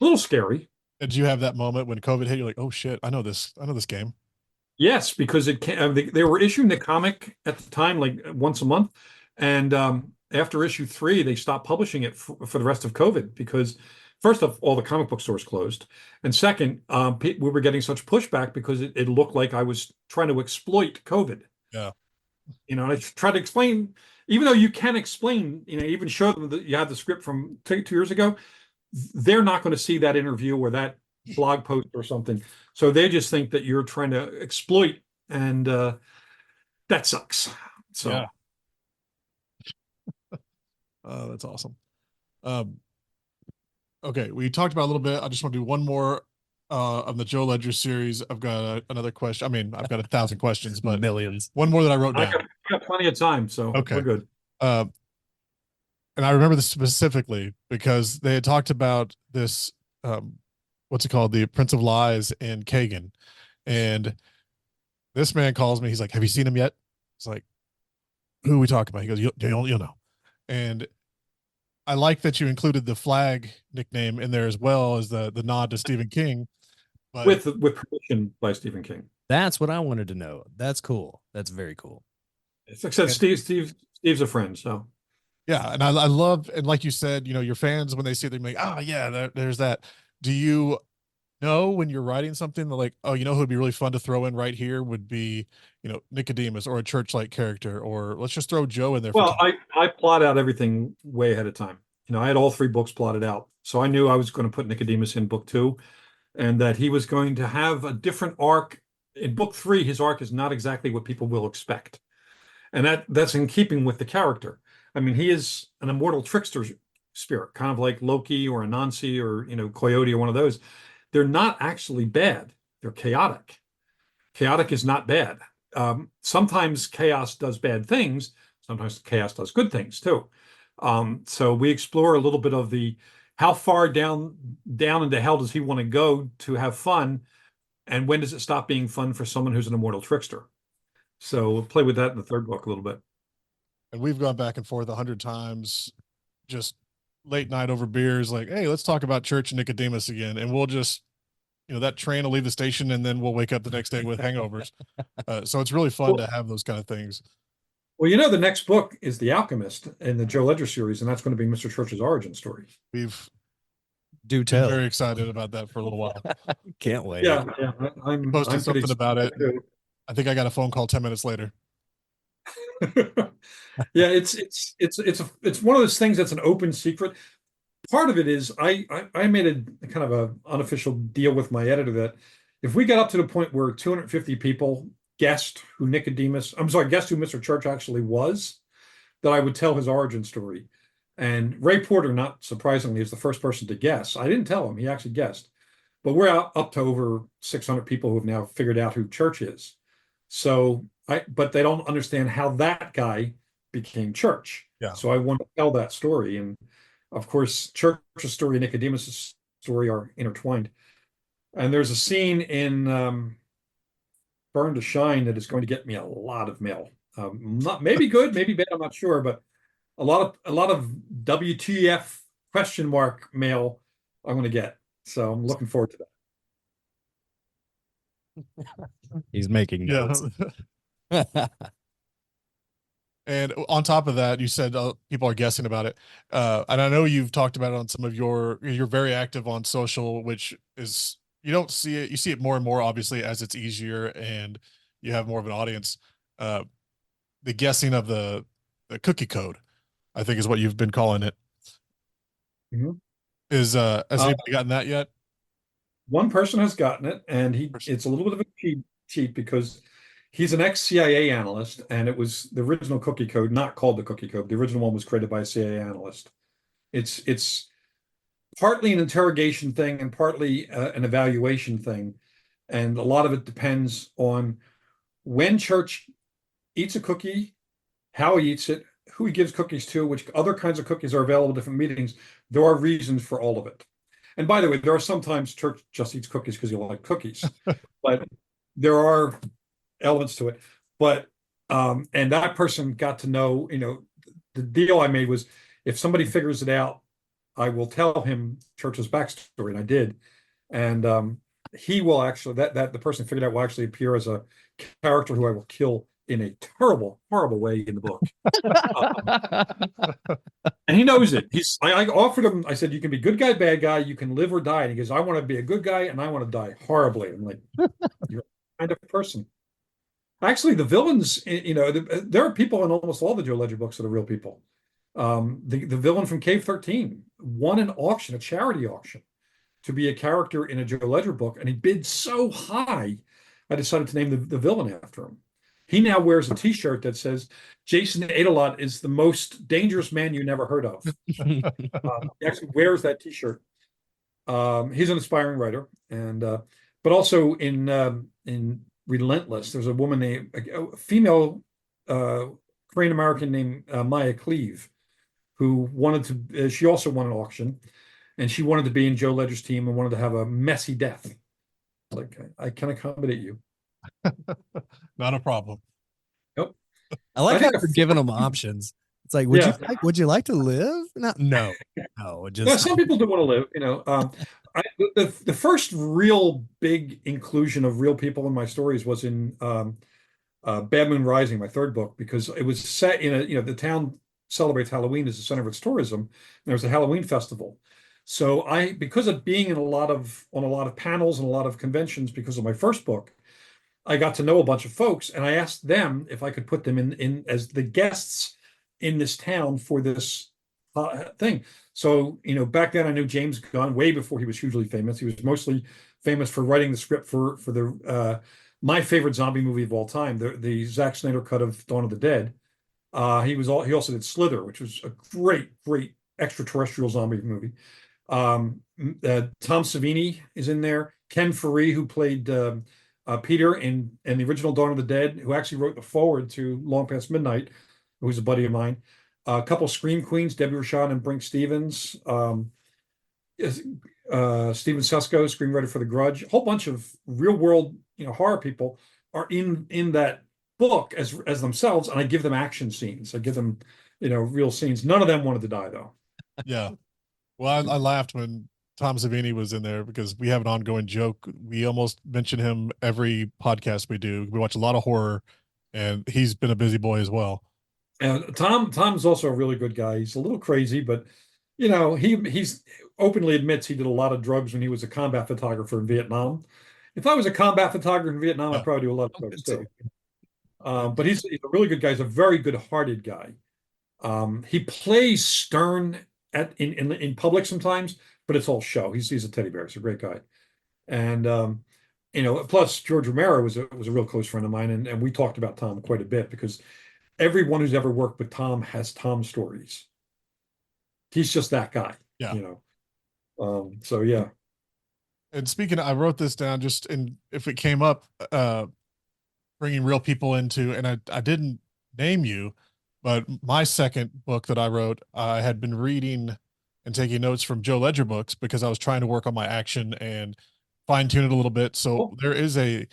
little scary. Did you have that moment when COVID hit? You're like, oh shit, I know this game. Yes, because they were issuing the comic at the time, like once a month. And after issue 3, they stopped publishing it for the rest of COVID, because first of all, the comic book stores closed. And second, we were getting such pushback because it looked like I was trying to exploit COVID. Yeah. And I tried to explain, even though you can explain, even show them that you have the script from 2 years ago, they're not going to see that interview or that blog post or something. So they just think that you're trying to exploit, and that sucks. So. Yeah. Oh, that's awesome. Okay, we talked about a little bit. I just want to do one more on the Joe Ledger series. I've got another question. I mean, I've got 1,000 questions, but millions. one more that I wrote down. I got plenty of time, so okay. We're good. And I remember this specifically because they had talked about this, what's it called? The Prince of Lies in Kagan. And this man calls me. He's like, have you seen him yet? It's like, who are we talking about? He goes, you'll know. And I like that you included the Flag nickname in there as well as the nod to Stephen King. But with permission by Stephen King. That's what I wanted to know. That's cool. That's very cool. Except Steve's a friend, so. Yeah, and I love, and like you said, your fans, when they see it, they're like, oh yeah, there's that. Do you know when you're writing something that, like, oh, who would be really fun to throw in right here would be, Nicodemus or a church-like character, or let's just throw Joe in there. Well, I plot out everything way ahead of time. I had all 3 books plotted out, so I knew I was going to put Nicodemus in book 2, and that he was going to have a different arc in book 3, his arc is not exactly what people will expect. And that's in keeping with the character. I mean, he is an immortal trickster spirit, kind of like Loki or Anansi or, Coyote or one of those. They're not actually bad. They're chaotic. Chaotic is not bad. Sometimes chaos does bad things. Sometimes chaos does good things too. So we explore a little bit of how far down into hell does he want to go to have fun, and when does it stop being fun for someone who's an immortal trickster? So we'll play with that in the 3rd book a little bit. And we've gone back and forth 100 times, just late night over beers, like, hey, let's talk about Church and Nicodemus again. And we'll just, that train will leave the station and then we'll wake up the next day with hangovers. So it's really fun to have those kind of things. Well, the next book is The Alchemist in the Joe Ledger series, and that's going to be Mr. Church's origin story. We've Do been tell. very excited about that for a little while. Can't wait. Yeah, I'm Posted pretty something about it. too. I think I got a phone call 10 minutes later. Yeah, it's one of those things that's an open secret. Part of it is I made a kind of a unofficial deal with my editor that if we got up to the point where 250 people guessed who Mr. Church actually was, that I would tell his origin story. And Ray Porter, not surprisingly, is the first person to guess. I didn't tell him; he actually guessed. But we're up to over 600 people who have now figured out who Church is. So but they don't understand how that guy became Church. Yeah. So I want to tell that story. And of course, Church's story and Nicodemus' story are intertwined. And there's a scene in Burn to Shine that is going to get me a lot of mail. Not maybe good, maybe bad, I'm not sure, but a lot of WTF question mark mail I'm going to get. So I'm looking forward to that. He's making notes. And on top of that, you said people are guessing about it. And I know you've talked about it on some of you're very active on social, which is, you don't see it. You see it more and more, obviously, as it's easier and you have more of an audience. The guessing of the cookie code, I think, is what you've been calling it. Mm-hmm. Has anybody gotten that yet? One person has gotten it, and it's a little bit of a cheat because he's an ex-CIA analyst, and it was the original cookie code, not called the cookie code. The original one was created by a CIA analyst. It's partly an interrogation thing and partly an evaluation thing, and a lot of it depends on when Church eats a cookie, how he eats it, who he gives cookies to, which other kinds of cookies are available at different meetings. There are reasons for all of it. And by the way, there are sometimes Church just eats cookies because he likes cookies, but there are elements to it. But and that person got to know, the deal I made was if somebody figures it out, I will tell him Church's backstory, and I did. And he will actually that the person figured out will actually appear as a character who I will kill in a terrible, horrible way in the book. And he knows it. I offered him, I said, you can be good guy, bad guy, you can live or die. And he goes, I want to be a good guy and I want to die horribly. I'm like, you're a kind of person. Actually, the villains, there are people in almost all the Joe Ledger books that are real people. The villain from Cave 13 won an auction, a charity auction, to be a character in a Joe Ledger book, and he bid so high, I decided to name the villain after him. He now wears a T-shirt that says, Jason Adelot is the most dangerous man you never heard of. He actually wears that T-shirt. He's an aspiring writer, and but also in Relentless, there's a woman named a female Korean American named Maya Cleave, who wanted to. She also won an auction, and she wanted to be in Joe Ledger's team and wanted to have a messy death. Like, I can accommodate you. Not a problem. Nope. I like I how think you're giving them options. It's like, would you like to live? No. Some people do want to live. The first real big inclusion of real people in my stories was in Bad Moon Rising, my 3rd book, because it was set in the town celebrates Halloween as the center of its tourism. And there was a Halloween festival. So because of being on a lot of panels and a lot of conventions because of my first book, I got to know a bunch of folks, and I asked them if I could put them in as the guests in this town for this thing. So, back then I knew James Gunn way before he was hugely famous. He was mostly famous for writing the script for the my favorite zombie movie of all time, the Zack Snyder cut of Dawn of the Dead. He also did Slither, which was a great extraterrestrial zombie movie. Tom Savini is in there. Ken Faree, who played Peter in the original Dawn of the Dead, who actually wrote the foreword to Long Past Midnight, who's a buddy of mine. A couple Scream Queens, Debbie Rochon and Brink Stevens. Steven Susko, screenwriter for The Grudge. A whole bunch of real world, horror people are in that book as themselves, and I give them action scenes. I give them, real scenes. None of them wanted to die though. Yeah. Well, I laughed when Tom Savini was in there because we have an ongoing joke. We almost mention him every podcast we do. We watch a lot of horror, and he's been a busy boy as well. And Tom's also a really good guy. He's a little crazy, but he's openly admits he did a lot of drugs when he was a combat photographer in Vietnam. If I was a combat photographer in Vietnam, I'd probably do a lot of drugs too. But he's a really good guy. He's a very good-hearted guy. He plays stern in public sometimes, but it's all show. He's a teddy bear. He's a great guy. And plus George Romero was a real close friend of mine, and we talked about Tom quite a bit because everyone who's ever worked with Tom has Tom stories. He's just that guy. Yeah. So yeah. And speaking I wrote this down if it came up, bringing real people into, and I didn't name you, but my second book that I wrote, I had been reading and taking notes from Joe Ledger books because I was trying to work on my action and fine tune it a little bit. So there is a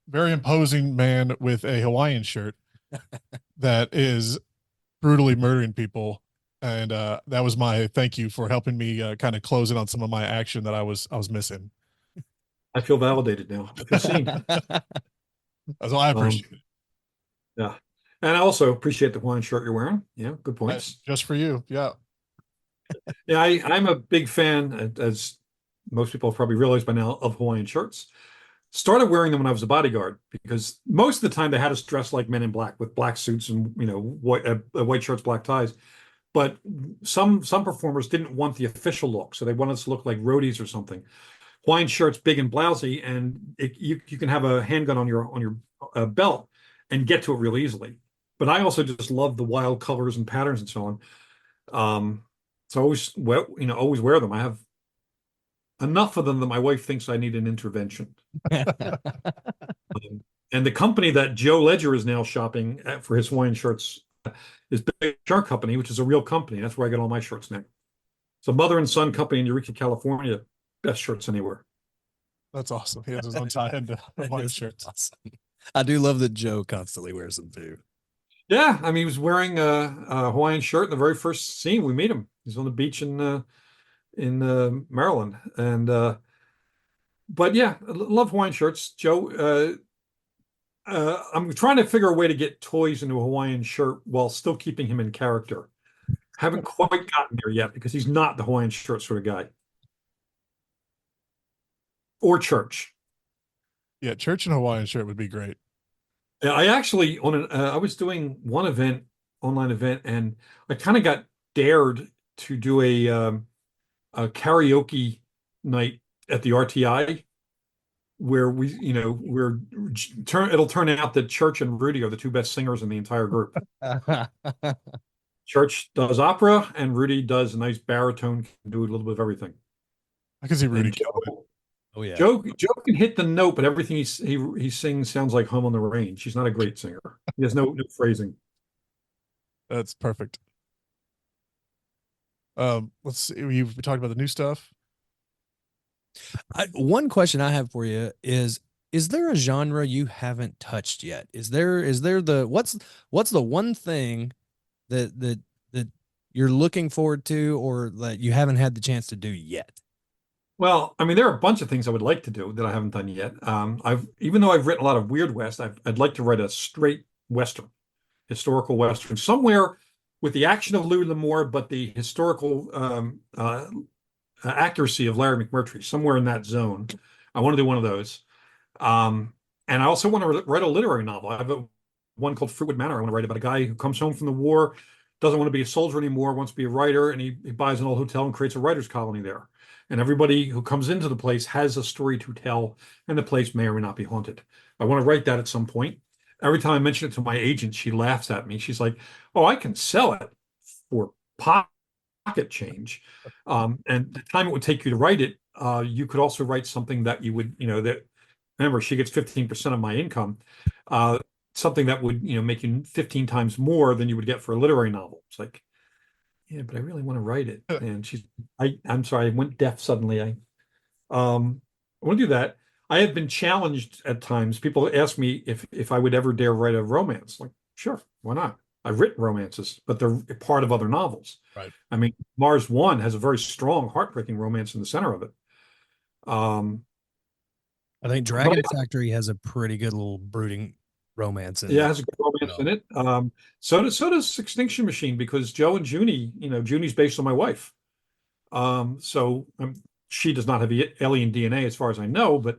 very imposing man with a Hawaiian shirt that is brutally murdering people. And that was my thank you for helping me kind of close in on some of my action that I was missing. I feel validated now. I feel seen. So I appreciate it. Yeah. And I also appreciate the Hawaiian shirt you're wearing. Yeah, good points. Just for you. Yeah. Yeah, I'm a big fan, as most people have probably realized by now, of Hawaiian shirts. Started wearing them when I was a bodyguard because most of the time they had us dress like Men in Black with black suits and white shirts, black ties. But some performers didn't want the official look, so they wanted us to look like roadies or something. Hawaiian shirt's big and blousy, and you can have a handgun on your belt and get to it real easily. But I also just love the wild colors and patterns and so on. So I always wear them. I have enough of them that my wife thinks I need an intervention. And the company that Joe Ledger is now shopping at for his Hawaiian shirts is Big Shark Company, which is a real company. That's where I get all my shirts now. It's a mother and son company in Eureka, California. Best shirts anywhere. That's awesome. He has his own tie into Hawaiian shirts. Awesome. I do love that Joe constantly wears them too. Yeah, I mean, he was wearing a Hawaiian shirt in the very first scene we meet him. He's on the beach in Maryland, and but yeah, I love Hawaiian shirts. Joe, I'm trying to figure a way to get toys into a Hawaiian shirt while still keeping him in character. Haven't quite gotten there yet because he's not the Hawaiian shirt sort of guy. Or church. Yeah, church and Hawaiian shirt would be great. Yeah, I actually I was doing one online event, and I kind of got dared to do a karaoke night at the RTI, where it'll turn out that Church and Rudy are the two best singers in the entire group. Church does opera, and Rudy does a nice baritone, can do a little bit of everything. I can see Rudy. Oh yeah. Joe can hit the note, but everything he sings sounds like Home on the Range. He's not a great singer. He has no phrasing. That's perfect. Let's see. You've talked about the new stuff. One question I have for you is there a genre you haven't touched yet? Is there what's the one thing that you're looking forward to or that you haven't had the chance to do yet? Well, I mean, there are a bunch of things I would like to do that I haven't done yet. Even though I've written a lot of Weird West, I'd like to write a straight Western, historical Western, somewhere with the action of Louis L'Amour, but the historical accuracy of Larry McMurtry, somewhere in that zone. I want to do one of those. And I also want to write a literary novel. I have one called Fruitwood Manor. I want to write about a guy who comes home from the war, doesn't want to be a soldier anymore, wants to be a writer, and he buys an old hotel and creates a writer's colony there. And everybody who comes into the place has a story to tell, and the place may or may not be haunted. I want to write that at some point. Every time I mention it to my agent, she laughs at me. She's like, "Oh, I can sell it for pocket change." And the time it would take you to write it, you could also write something that you would, that remember, she gets 15% of my income, uh, something that would, make you 15 times more than you would get for a literary novel. It's like, yeah, but I really want to write it. And I'm sorry, I went deaf suddenly. I want to do that. I have been challenged at times. People ask me if I would ever dare write a romance. Like, sure, why not? I've written romances, but they're part of other novels. Right. I mean, Mars One has a very strong, heartbreaking romance in the center of it. I think But Dragon Factory has a pretty good little brooding romance in yeah, it it. has a good romance in it. So does Extinction Machine, because Joe and Junie, Junie's based on my wife. So she does not have alien DNA as far as I know, but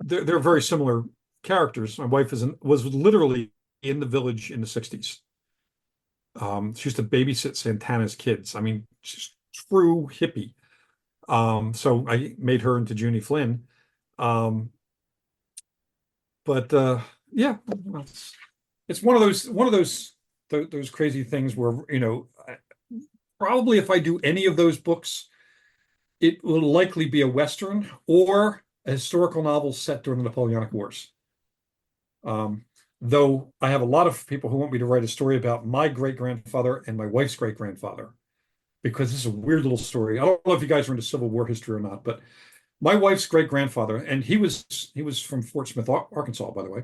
they're very similar characters. My wife was literally in the village in the 60s. She used to babysit Santana's kids. I mean, she's true hippie. So I made her into Junie Flynn. But yeah, it's one of those crazy things where, probably if I do any of those books, it will likely be a Western or a historical novel set during the Napoleonic Wars. Though I have a lot of people who want me to write a story about my great-grandfather and my wife's great-grandfather, because this is a weird little story. I don't know if you guys are into Civil War history or not, but my wife's great-grandfather, and he was from Fort Smith, Arkansas, by the way.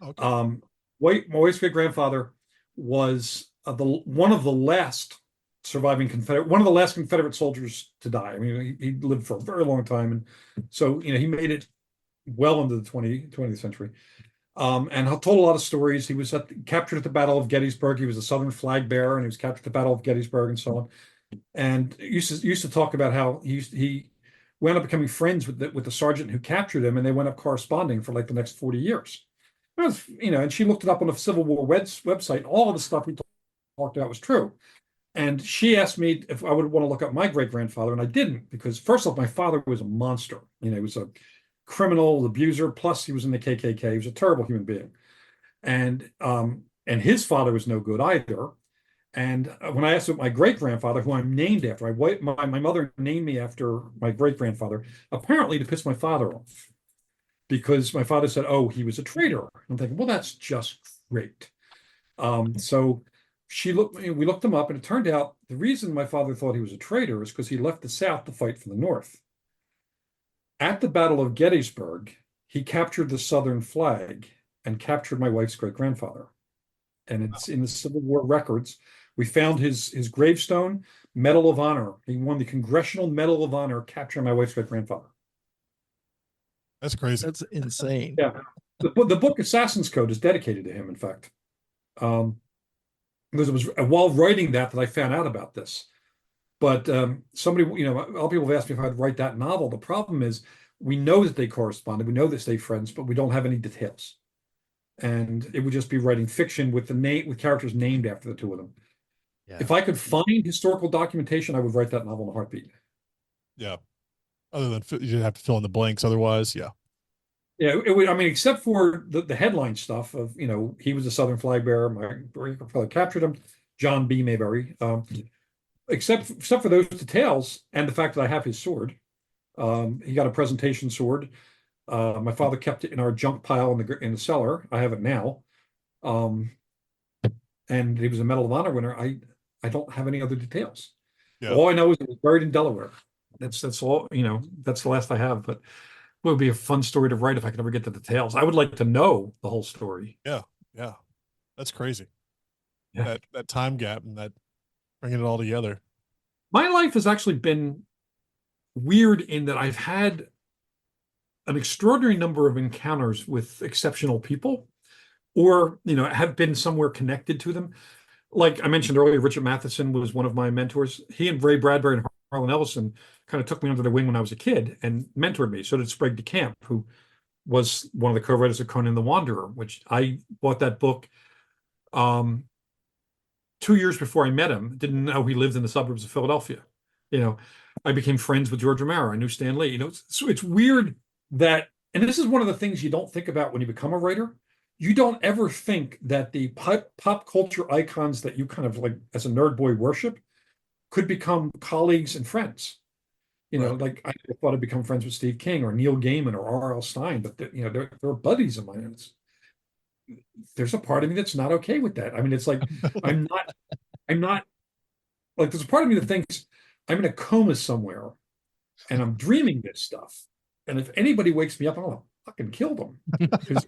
Okay. My wife's great-grandfather was one of the last surviving one of the last Confederate soldiers to die. I mean, he lived for a very long time, and so he made it well into the 20th century. And I told a lot of stories. He was captured at the Battle of Gettysburg. He was a Southern flag bearer, and he was captured at the Battle of Gettysburg, and so on. And used to talk about how he wound up becoming friends with the sergeant who captured him, and they went up corresponding for like the next 40 years. It was, and she looked it up on the Civil War website. And all of the stuff he talked about was true. And she asked me if I would want to look up my great-grandfather, and I didn't, because first off, my father was a monster. He was a criminal abuser, plus he was in the KKK. He was a terrible human being. And his father was no good either. And when I asked my great-grandfather, who I'm named after, my mother named me after my great-grandfather, apparently to piss my father off, because my father said, "Oh, he was a traitor." I'm thinking, well, that's just great. So we looked him up, and it turned out the reason my father thought he was a traitor is because he left the South to fight for the North. At the Battle of Gettysburg, he captured the Southern flag and captured my wife's great-grandfather. And it's in the Civil War records. We found his gravestone, Medal of Honor. He won the Congressional Medal of Honor capturing my wife's great-grandfather. That's crazy. That's insane. Yeah. The book Assassin's Code is dedicated to him, in fact. Because it was while writing that I found out about this. But somebody, a lot of people have asked me if I'd write that novel. The problem is we know that they corresponded, we know they stayed friends, but we don't have any details. And it would just be writing fiction with characters named after the two of them. Yeah. If I could find historical documentation, I would write that novel in a heartbeat. Yeah. Other than you have to fill in the blanks, otherwise, yeah. Yeah, it would. I mean, except for the headline stuff of he was a Southern flag bearer. My grandfather captured him, John B. Maberry. Except for those details and the fact that I have his sword. He got a presentation sword. My father kept it in our junk pile in the cellar. I have it now. And he was a Medal of Honor winner. I don't have any other details. Yeah. All I know is it was buried in Delaware. That's all, that's the last I have, but it would be a fun story to write if I could ever get the details. I would like to know the whole story. Yeah. Yeah. That's crazy. Yeah. That time gap and that bringing it all together. My life has actually been weird in that I've had an extraordinary number of encounters with exceptional people, or have been somewhere connected to them. Like I mentioned earlier, Richard Matheson was one of my mentors. He and Ray Bradbury and Harlan Ellison kind of took me under their wing when I was a kid and mentored me. So did Sprague de Camp, who was one of the co-writers of Conan the Wanderer, which I bought that book 2 years before I met him. Didn't know he lived in the suburbs of Philadelphia. I became friends with George Romero. I knew Stan Lee. So it's weird that and this is one of the things you don't think about when you become a writer. You don't ever think that the pop culture icons that you kind of like as a nerd boy worship could become colleagues and friends. You know, Right. like I thought I'd become friends with Steve King or Neil Gaiman or R.L. Stein, but they're buddies of mine. There's a part of me that's not okay with that. I mean, it's like I'm not like there's a part of me that thinks I'm in a coma somewhere and I'm dreaming this stuff. And if anybody wakes me up, I'm gonna fucking kill them. Because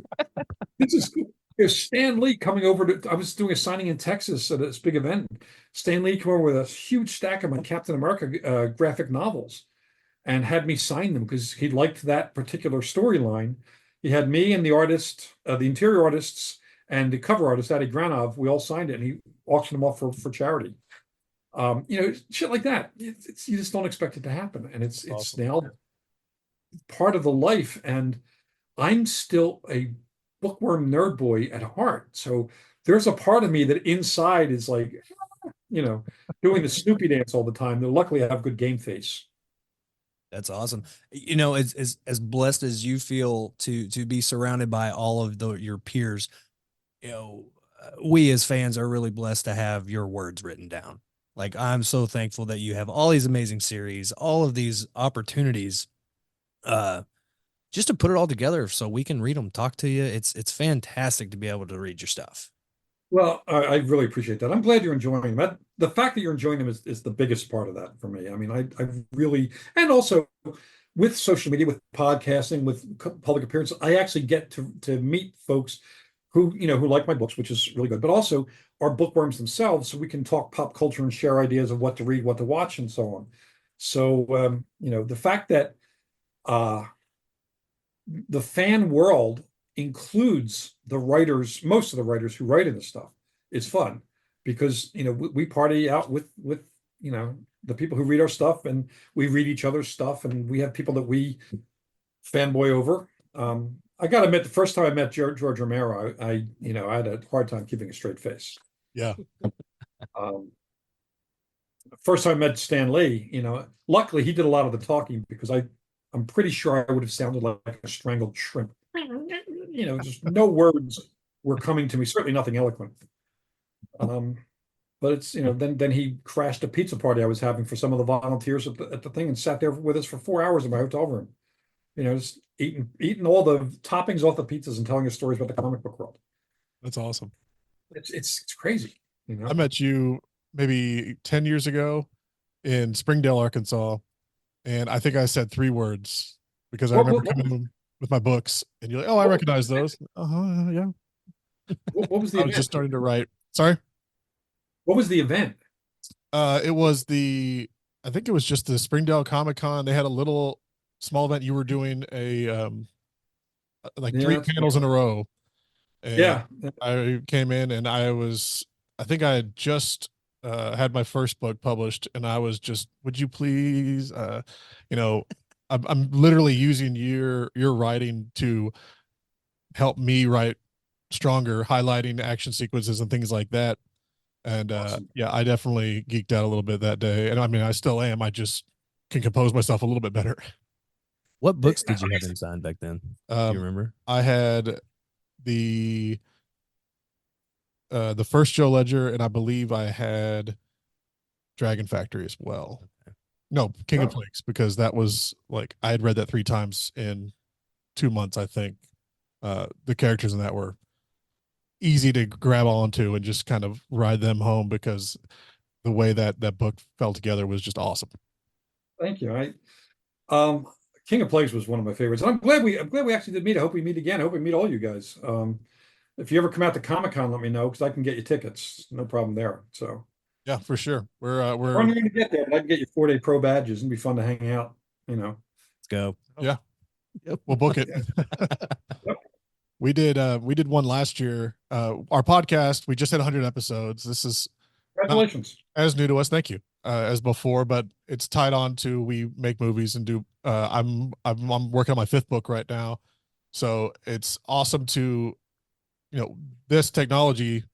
this is there's Stan Lee coming over to I was doing a signing in Texas at this big event. Stan Lee came over with a huge stack of my Captain America graphic novels and had me sign them because he liked that particular storyline. He had me and the artist, the interior artists, and the cover artist, Adi Granov. We all signed it, and he auctioned them off for charity. Shit like that. You just don't expect it to happen, and it's Awesome. now part of the life. And I'm still a bookworm nerd boy at heart. So there's a part of me that inside is like, doing the Snoopy dance all the time. Though luckily I have good game face. That's awesome. As blessed as you feel to be surrounded by all of your peers, we as fans are really blessed to have your words written down. Like, I'm so thankful that you have all these amazing series, all of these opportunities, just to put it all together so we can read them, talk to you. It's fantastic to be able to read your stuff. Well, I really appreciate that. I'm glad you're enjoying them. The fact that you're enjoying them is the biggest part of that for me. I mean, I really, and also with social media, with podcasting, with public appearances, I actually get to meet folks who like my books, which is really good, but also are bookworms themselves, so we can talk pop culture and share ideas of what to read, what to watch, and so on. So, the fact that the fan world includes the writers, most of the writers who write in this stuff, is fun because we party out with the people who read our stuff, and we read each other's stuff, and we have people that we fanboy over. I got to admit, the first time I met George Romero, I had a hard time keeping a straight face. Yeah. First time I met Stan Lee, luckily he did a lot of the talking because I'm pretty sure I would have sounded like a strangled shrimp. Just no words were coming to me, certainly nothing eloquent. But it's, then he crashed a pizza party I was having for some of the volunteers at the thing and sat there with us for 4 hours in my hotel room. Just eating all the toppings off the pizzas and telling us stories about the comic book world. That's awesome. It's crazy. I met you maybe 10 years ago in Springdale, Arkansas. And I think I said 3 words because I remember coming in with my books and you're like, oh, I recognize those. Yeah. What was the I event? was just starting to write. Sorry. What was the event? It was I think it was just the Springdale Comic Con. They had a little small event. You were doing a, like 3 panels in a row. And Yeah. I came in and I think I had just had my first book published and I was just, would you please, I'm literally using your writing to help me write stronger, highlighting action sequences and things like that. And Awesome. yeah, I definitely geeked out a little bit that day. And I mean, I still am. I just can compose myself a little bit better. What books did you have him sign back then? Do you remember? I had the first Joe Ledger, and I believe I had Dragon Factory as well. No, King of Plagues, because that was like I had read that 3 times in 2 months, I think. The characters in that were easy to grab onto and just kind of ride them home because the way that book fell together was just awesome. Thank you. King of Plagues was one of my favorites. And I'm glad we actually did meet. I hope we meet again. I hope we meet all you guys. If you ever come out to Comic-Con, let me know because I can get you tickets. No problem there. So yeah, for sure. We're when you're going to get there, I can get you 4-day pro badges and be fun to hang out. Let's go. Yeah. Yep. We'll book it. Yep. We did one last year. Our podcast, we just hit 100 episodes. This is Congratulations. as new to us. Thank you. As before, but it's tied on to we make movies and do. I'm working on my 5th book right now, so it's awesome to, this technology.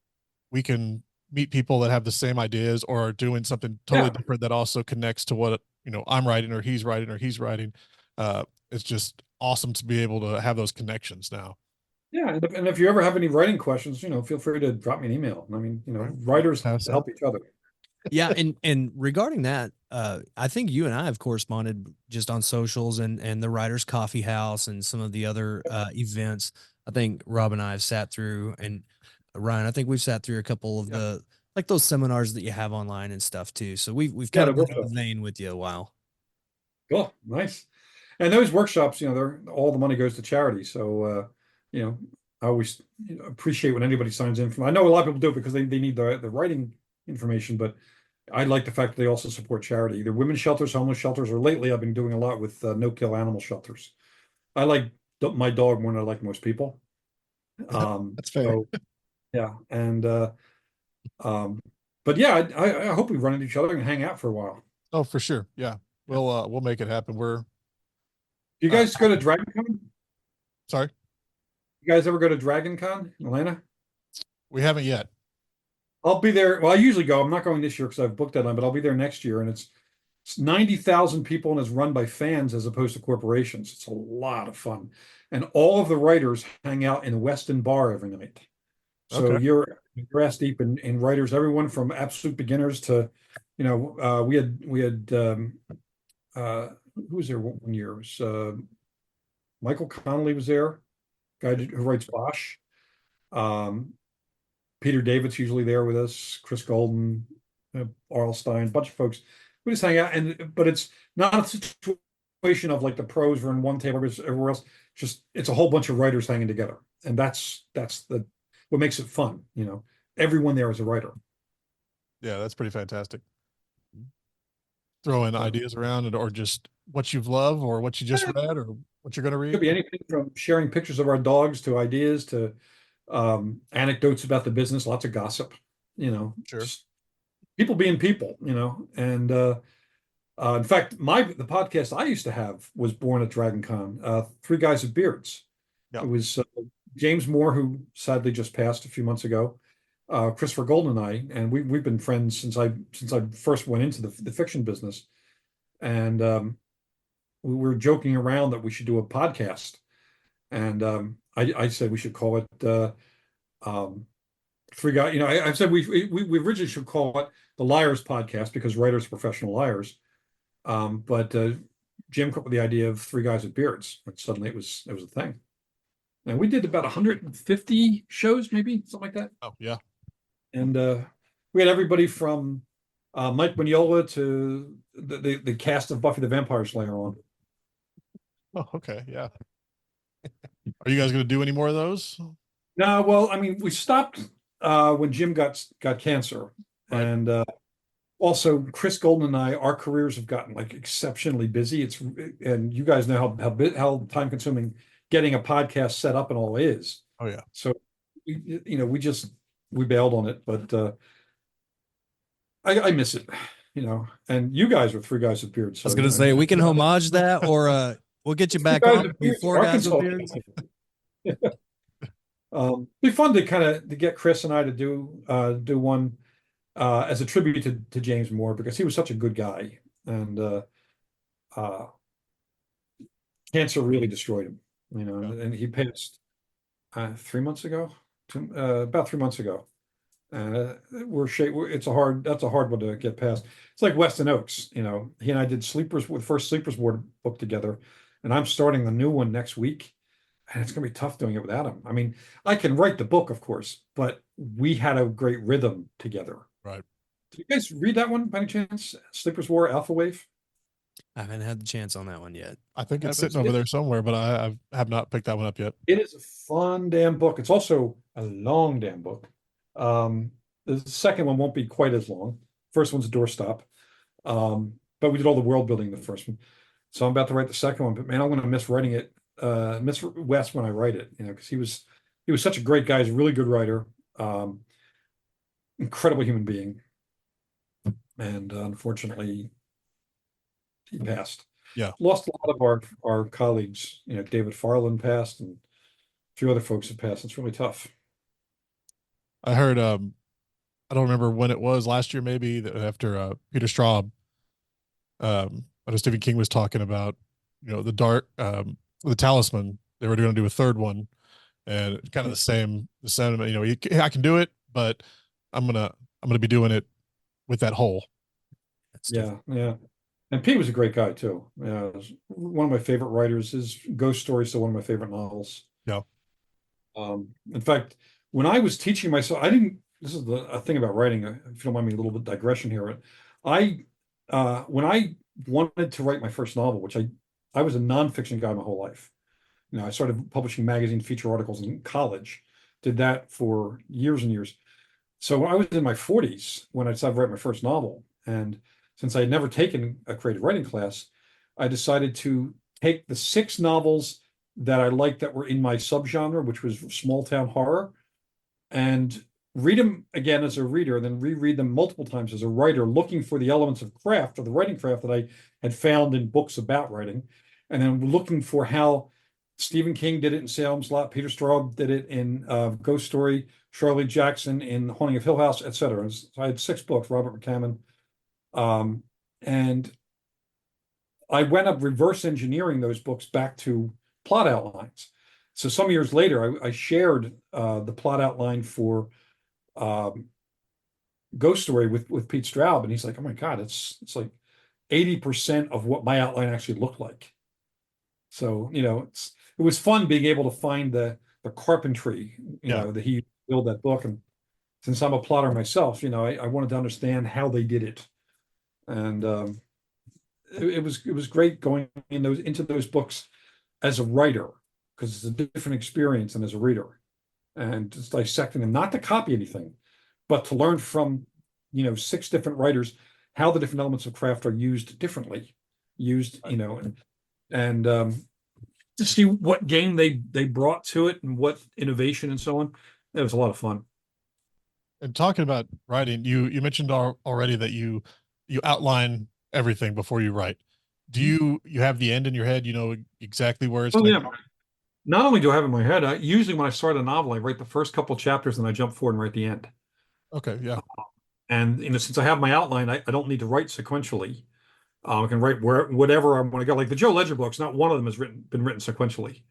We can meet people that have the same ideas or are doing something totally different that also connects to what I'm writing or he's writing or he's writing. It's just awesome to be able to have those connections now. Yeah, and if you ever have any writing questions, feel free to drop me an email. I mean, writers Pass help each other. Yeah, and regarding that, I think you and I have corresponded just on socials and the Writers Coffee House and some of the other events. I think Rob and I have sat through, and Ryan, I think we've sat through a couple of the like those seminars that you have online and stuff too. So we've kind of the been in the workshops. vein with you a while. Cool, nice. And those workshops, they're all the money goes to charity. So, I always appreciate when anybody signs in from. I know a lot of people do it because they need the writing information, but I like the fact that they also support charity, either women's shelters, homeless shelters, or lately I've been doing a lot with no-kill animal shelters. I like my dog more than I like most people. That's fair. So, yeah, and but yeah, I hope we run into each other and hang out for a while. Oh, for sure. Yeah. We'll make it happen. Do you guys go to Dragon Con? Sorry. You guys ever go to Dragon Con in Atlanta? We haven't yet. I'll be there. Well, I usually go. I'm not going this year because I've booked that line, but I'll be there next year. And it's 90,000 people and is run by fans as opposed to corporations. It's a lot of fun. And all of the writers hang out in the Westin Bar every night. So Okay. you're ass deep in writers, everyone from absolute beginners to, we had who was there one year? It was Michael Connolly was there, guy who writes Bosch. Peter David's usually there with us, Chris Golden, R.L. Stein, a bunch of folks. We just hang out, but it's not a situation of like the pros are in one table, everywhere else. Just it's a whole bunch of writers hanging together, and that's what makes it fun. Everyone there is a writer. Yeah, that's pretty fantastic. Throwing ideas around or just what you've loved or what you just read or what you're going to read. It could be anything from sharing pictures of our dogs to ideas to anecdotes about the business, lots of gossip, Sure. just people being people, and in fact, the podcast I used to have was born at Dragon Con, Three Guys with Beards. Yeah. It was James Moore, who sadly just passed a few months ago, Christopher Golden and I, and we've been friends since I first went into the fiction business, and we were joking around that we should do a podcast, and I said we should call it Three Guys. I said we originally should call it the Liars Podcast because writers are professional liars, but Jim came up with the idea of Three Guys with Beards, and suddenly it was a thing. And we did about 150 shows, maybe something like that. Oh, yeah. And we had everybody from Mike Mignola to the cast of Buffy the Vampire Slayer on. Oh, okay. Yeah. Are you guys going to do any more of those? No, well, I mean, we stopped when Jim got cancer, Right. and also Chris Golden and I, our careers have gotten like exceptionally busy. And you guys know how time consuming getting a podcast set up and all is. Oh, yeah. So, we bailed on it, but I miss it, and you guys are Three Guys with Beards. I was going to say we can homage that, or we'll get you back on before Guys with Beards. Be fun to kind of get Chris and I to do one as a tribute to James Moore because he was such a good guy, and cancer really destroyed him, and he passed 3 months ago, about 3 months ago. That's a hard one to get past. It's like Weston Oaks, he and I did Sleepers with first Sleepers book together, and I'm starting the new one next week, and it's gonna be tough doing it without him. I mean, I can write the book, of course, but we had a great rhythm together. Right. Did you guys read that one by any chance? Sleepers War, Alpha Wave? I haven't had the chance on that one yet. I think it's sitting over there somewhere, but I have not picked that one up yet. It is a fun damn book. It's also a long damn book. The second one won't be quite as long. First one's a doorstop. But we did all the world building in the first one. So I'm about to write the second one, but man, I'm gonna miss writing it, miss Wes when I write it, because he was such a great guy. He's a really good writer, incredible human being. And unfortunately he passed. Yeah. Lost a lot of our colleagues. David Farland passed and a few other folks have passed. It's really tough. I heard, I don't remember when it was, last year maybe, that after Peter Straub, I know Stephen King was talking about, the dark the Talisman. They were going to do a third one, and kind of the sentiment. You know, I can do it, but I'm gonna be doing it with that hole. That's Yeah, different. yeah. And Pete was a great guy too. Yeah, one of my favorite writers. His Ghost Story is still one of my favorite novels. Yeah. In fact, when I was teaching myself, I didn't. This is a thing about writing. If you don't mind me, a little bit digression here. I, when I wanted to write my first novel, which I was a nonfiction guy my whole life. You know, I started publishing magazine feature articles in college. Did that for years and years. So I was in my 40s when I decided to write my first novel. And since I had never taken a creative writing class, I decided to take the 6 novels that I liked that were in my subgenre, which was small town horror, and read them again as a reader, then reread them multiple times as a writer, looking for the elements of craft or the writing craft that I had found in books about writing, and then looking for how Stephen King did it in Salem's Lot, Peter Straub did it in Ghost Story, Shirley Jackson in The Haunting of Hill House, etc. So I had 6 books, Robert McCammon, and I went up reverse engineering those books back to plot outlines. So some years later, I shared the plot outline for Ghost Story with Pete Straub, and he's like, "Oh my God, it's like 80% of what my outline actually looked like." So, you know, it was fun being able to find the carpentry, Yeah. that he built that book. And since I'm a plotter myself, I wanted to understand how they did it. And it was great going into those books as a writer, because it's a different experience than as a reader, and just dissecting them, not to copy anything, but to learn from 6 different writers how the different elements of craft are used differently, and to see what game they brought to it and what innovation and so on. It was a lot of fun. And talking about writing, you mentioned already that you outline everything before you write. Do you have the end in your head? You know exactly where it's Oh going to yeah. go? Not only do I have it in my head, usually when I start a novel, I write the first couple chapters and I jump forward and write the end. Okay, yeah. And since I have my outline, I don't need to write sequentially. I can write whatever I want to go. Like the Joe Ledger books, not one of them has been written sequentially.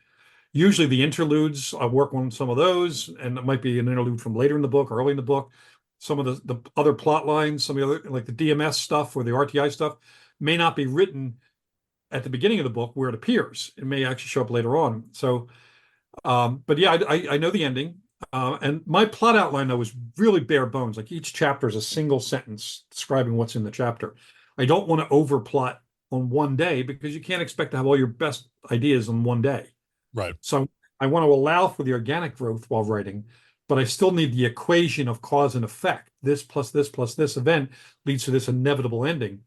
Usually the interludes, I work on some of those, and it might be an interlude from later in the book, early in the book. Some of the other plot lines, some of the other, like the DMS stuff or the RTI stuff, may not be written at the beginning of the book where it appears. It may actually show up later on. So, but yeah, I know the ending. And my plot outline, though, was really bare bones. Like each chapter is a single sentence describing what's in the chapter. I don't want to overplot on one day, because you can't expect to have all your best ideas on one day. Right. So I want to allow for the organic growth while writing, but I still need the equation of cause and effect. This plus this event leads to this inevitable ending.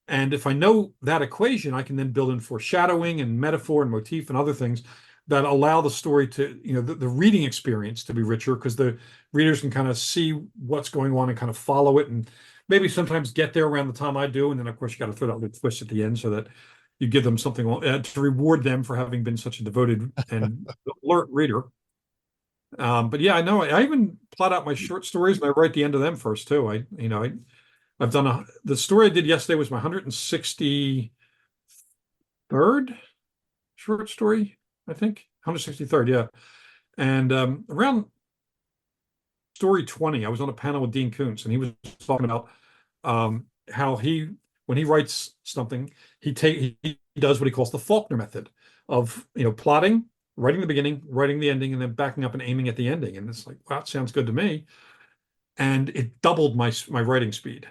And if I know that equation, I can then build in foreshadowing and metaphor and motif and other things that allow the story to, the reading experience to be richer, because the readers can kind of see what's going on and kind of follow it, and maybe sometimes get there around the time I do. And then, of course, you got to throw that little twist at the end so that you give them something to reward them for having been such a devoted and alert reader. But yeah, I know I even plot out my short stories and I write the end of them first too. I've done the story I did yesterday was my 163rd short story, I think. 163rd, yeah. And around story 20, I was on a panel with Dean Koontz, and he was talking about how when he writes something, he does what he calls the Faulkner method of plotting, writing the beginning, writing the ending, and then backing up and aiming at the ending. And it's like, wow, it sounds good to me. And it doubled my writing speed.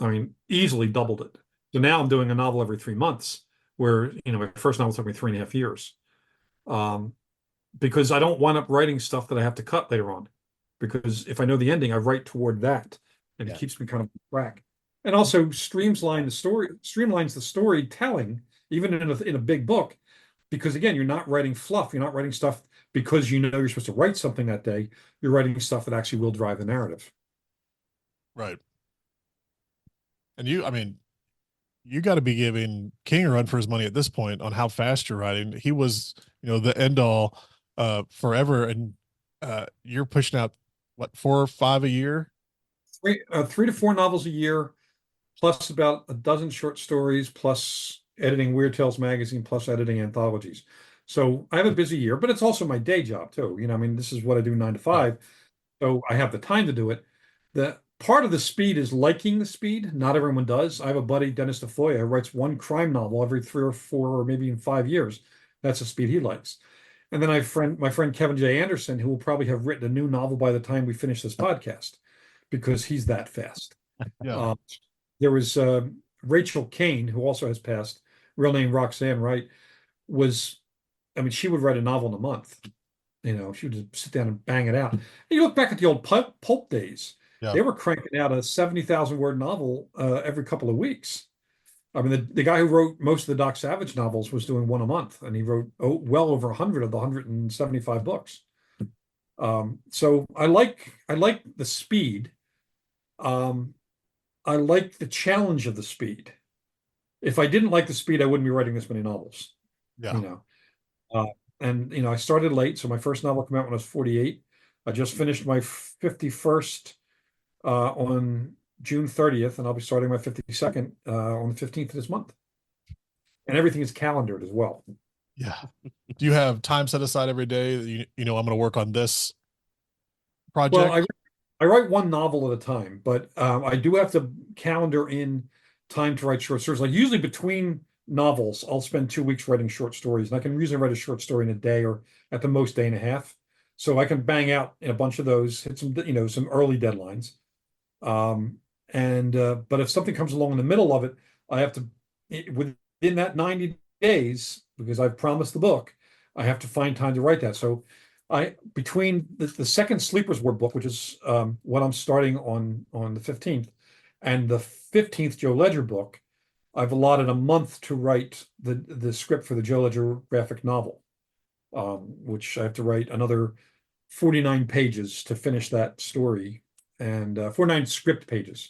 I mean, easily doubled it. So now I'm doing a novel every 3 months, where my first novel took me 3.5 years, because I don't wind up writing stuff that I have to cut later on. Because if I know the ending, I write toward that, and it keeps me kind of on track. And also streamlines the storytelling, even in a big book, because again, you're not writing fluff. You're not writing stuff because you're supposed to write something that day. You're writing stuff that actually will drive the narrative. Right. And I mean, you got to be giving King a run for his money at this point on how fast you're writing. He was, the end all forever, and you're pushing out what, 4 or 5 a year? 3 to 4 novels a year, plus about a dozen short stories, plus editing Weird Tales magazine plus editing anthologies. So I have a busy year, but it's also my day job too. I mean, this is what I do 9 to 5. So I have the time to do it. The part of the speed is liking the speed. Not everyone does. I have a buddy, Dennis DeFoya, who writes one crime novel every 3 or 4 or maybe even 5 years. That's the speed he likes. And then my friend Kevin J. Anderson, who will probably have written a new novel by the time we finish this podcast, because he's that fast. Yeah. There was Rachel Kane, who also has passed, real name Roxanne Wright, she would write a novel in a month. She would just sit down and bang it out. And you look back at the old pulp days, Yeah. they were cranking out a 70,000 word novel every couple of weeks. I mean, the guy who wrote most of the Doc Savage novels was doing one a month, and he wrote well over 100 of the 175 books. So I like the speed. I like the challenge of the speed. If I didn't like the speed, I wouldn't be writing this many novels. Yeah. I started late, so my first novel came out when I was 48. I just finished my 51st on June 30th, and I'll be starting my 52nd on the 15th of this month. And everything is calendared as well. Yeah. Do you have time set aside every day that I'm going to work on this project? Well, I write one novel at a time, but I do have to calendar in time to write short stories. Like usually between novels, I'll spend 2 weeks writing short stories, and I can usually write a short story in a day or at the most day and a half. So I can bang out in a bunch of those, hit some early deadlines. But if something comes along in the middle of it, I have to, within that 90 days, because I've promised the book, I have to find time to write that. So between the second Sleepers Word book, which is what I'm starting on the 15th, and the 15th Joe Ledger book, I've allotted a month to write the script for the Joe Ledger graphic novel, which I have to write another 49 pages to finish that story, and 49 script pages,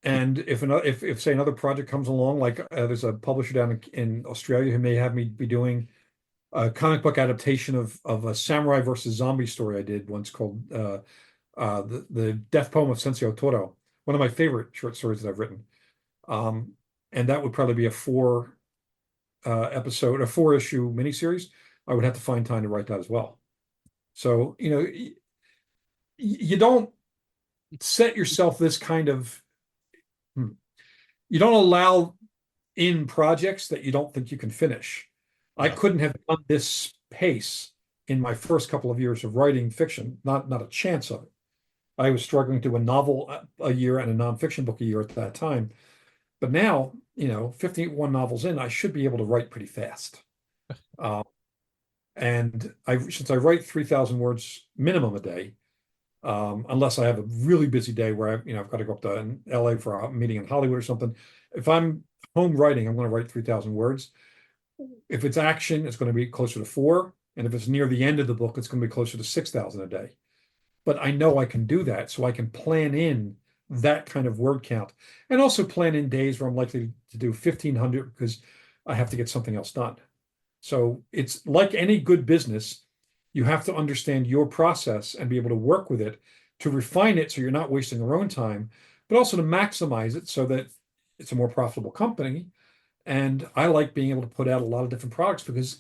and if say another project comes along, like there's a publisher down in Australia who may have me be doing a comic book adaptation of a samurai versus zombie story I did once called the Death Poem of Sensio Toro, one of my favorite short stories that I've written. And that would probably be a 4 issue miniseries. I would have to find time to write that as well. So, you don't set yourself this kind of, you don't allow in projects that you don't think you can finish. I couldn't have done this pace in my first couple of years of writing fiction, not a chance of it. I was struggling to do a novel a year and a nonfiction book a year at that time. But now, 51 novels in, I should be able to write pretty fast. And since I write 3,000 words minimum a day, unless I have a really busy day where I've got to go up to LA for a meeting in Hollywood or something. If I'm home writing, I'm going to write 3,000 words. If it's action, it's going to be closer to 4. And if it's near the end of the book, it's going to be closer to 6,000 a day. But I know I can do that, so I can plan in that kind of word count, and also plan in days where I'm likely to do 1,500 because I have to get something else done. So it's like any good business, you have to understand your process and be able to work with it to refine it so you're not wasting your own time, but also to maximize it so that it's a more profitable company. And I like being able to put out a lot of different products because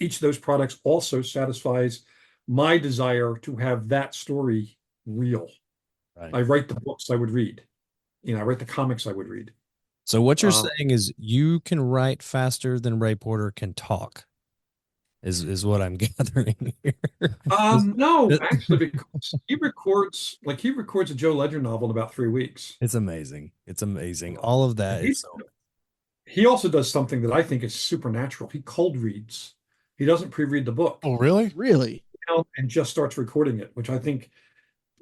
each of those products also satisfies my desire to have that story real. Right. I write the books I would read. I write the comics I would read. So what you're saying is you can write faster than Ray Porter can talk, is what I'm gathering here. No, actually, because he records a Joe Ledger novel in about 3 weeks. It's amazing. It's amazing. All of that is so. He also does something that I think is supernatural. He cold reads. He doesn't pre-read the book. Oh, really? Really? And just starts recording it, which I think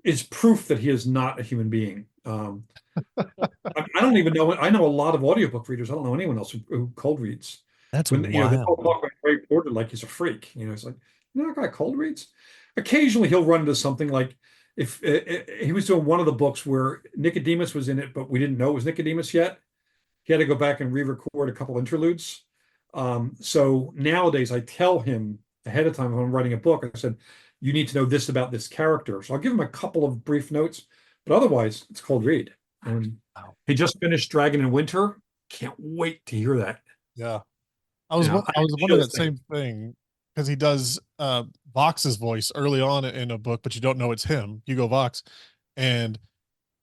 is proof that he is not a human being. I don't even know. I know a lot of audiobook readers. I don't know anyone else who cold reads. That's When wild. they talk about Ray Porter like he's a freak. It's like, that guy cold reads. Occasionally he'll run into something like if he was doing one of the books where Nicodemus was in it, but we didn't know it was Nicodemus yet. He had to go back and re-record a couple interludes. So nowadays I tell him ahead of time when I'm writing a book, I said, you need to know this about this character. So I'll give him a couple of brief notes, but otherwise it's cold read. And Wow. he just finished Dragon in Winter. Can't wait to hear that. Yeah. I was Yeah, I was wondering that chills same thing because he does Vox's voice early on in a book, but you don't know it's him, Hugo Vox. And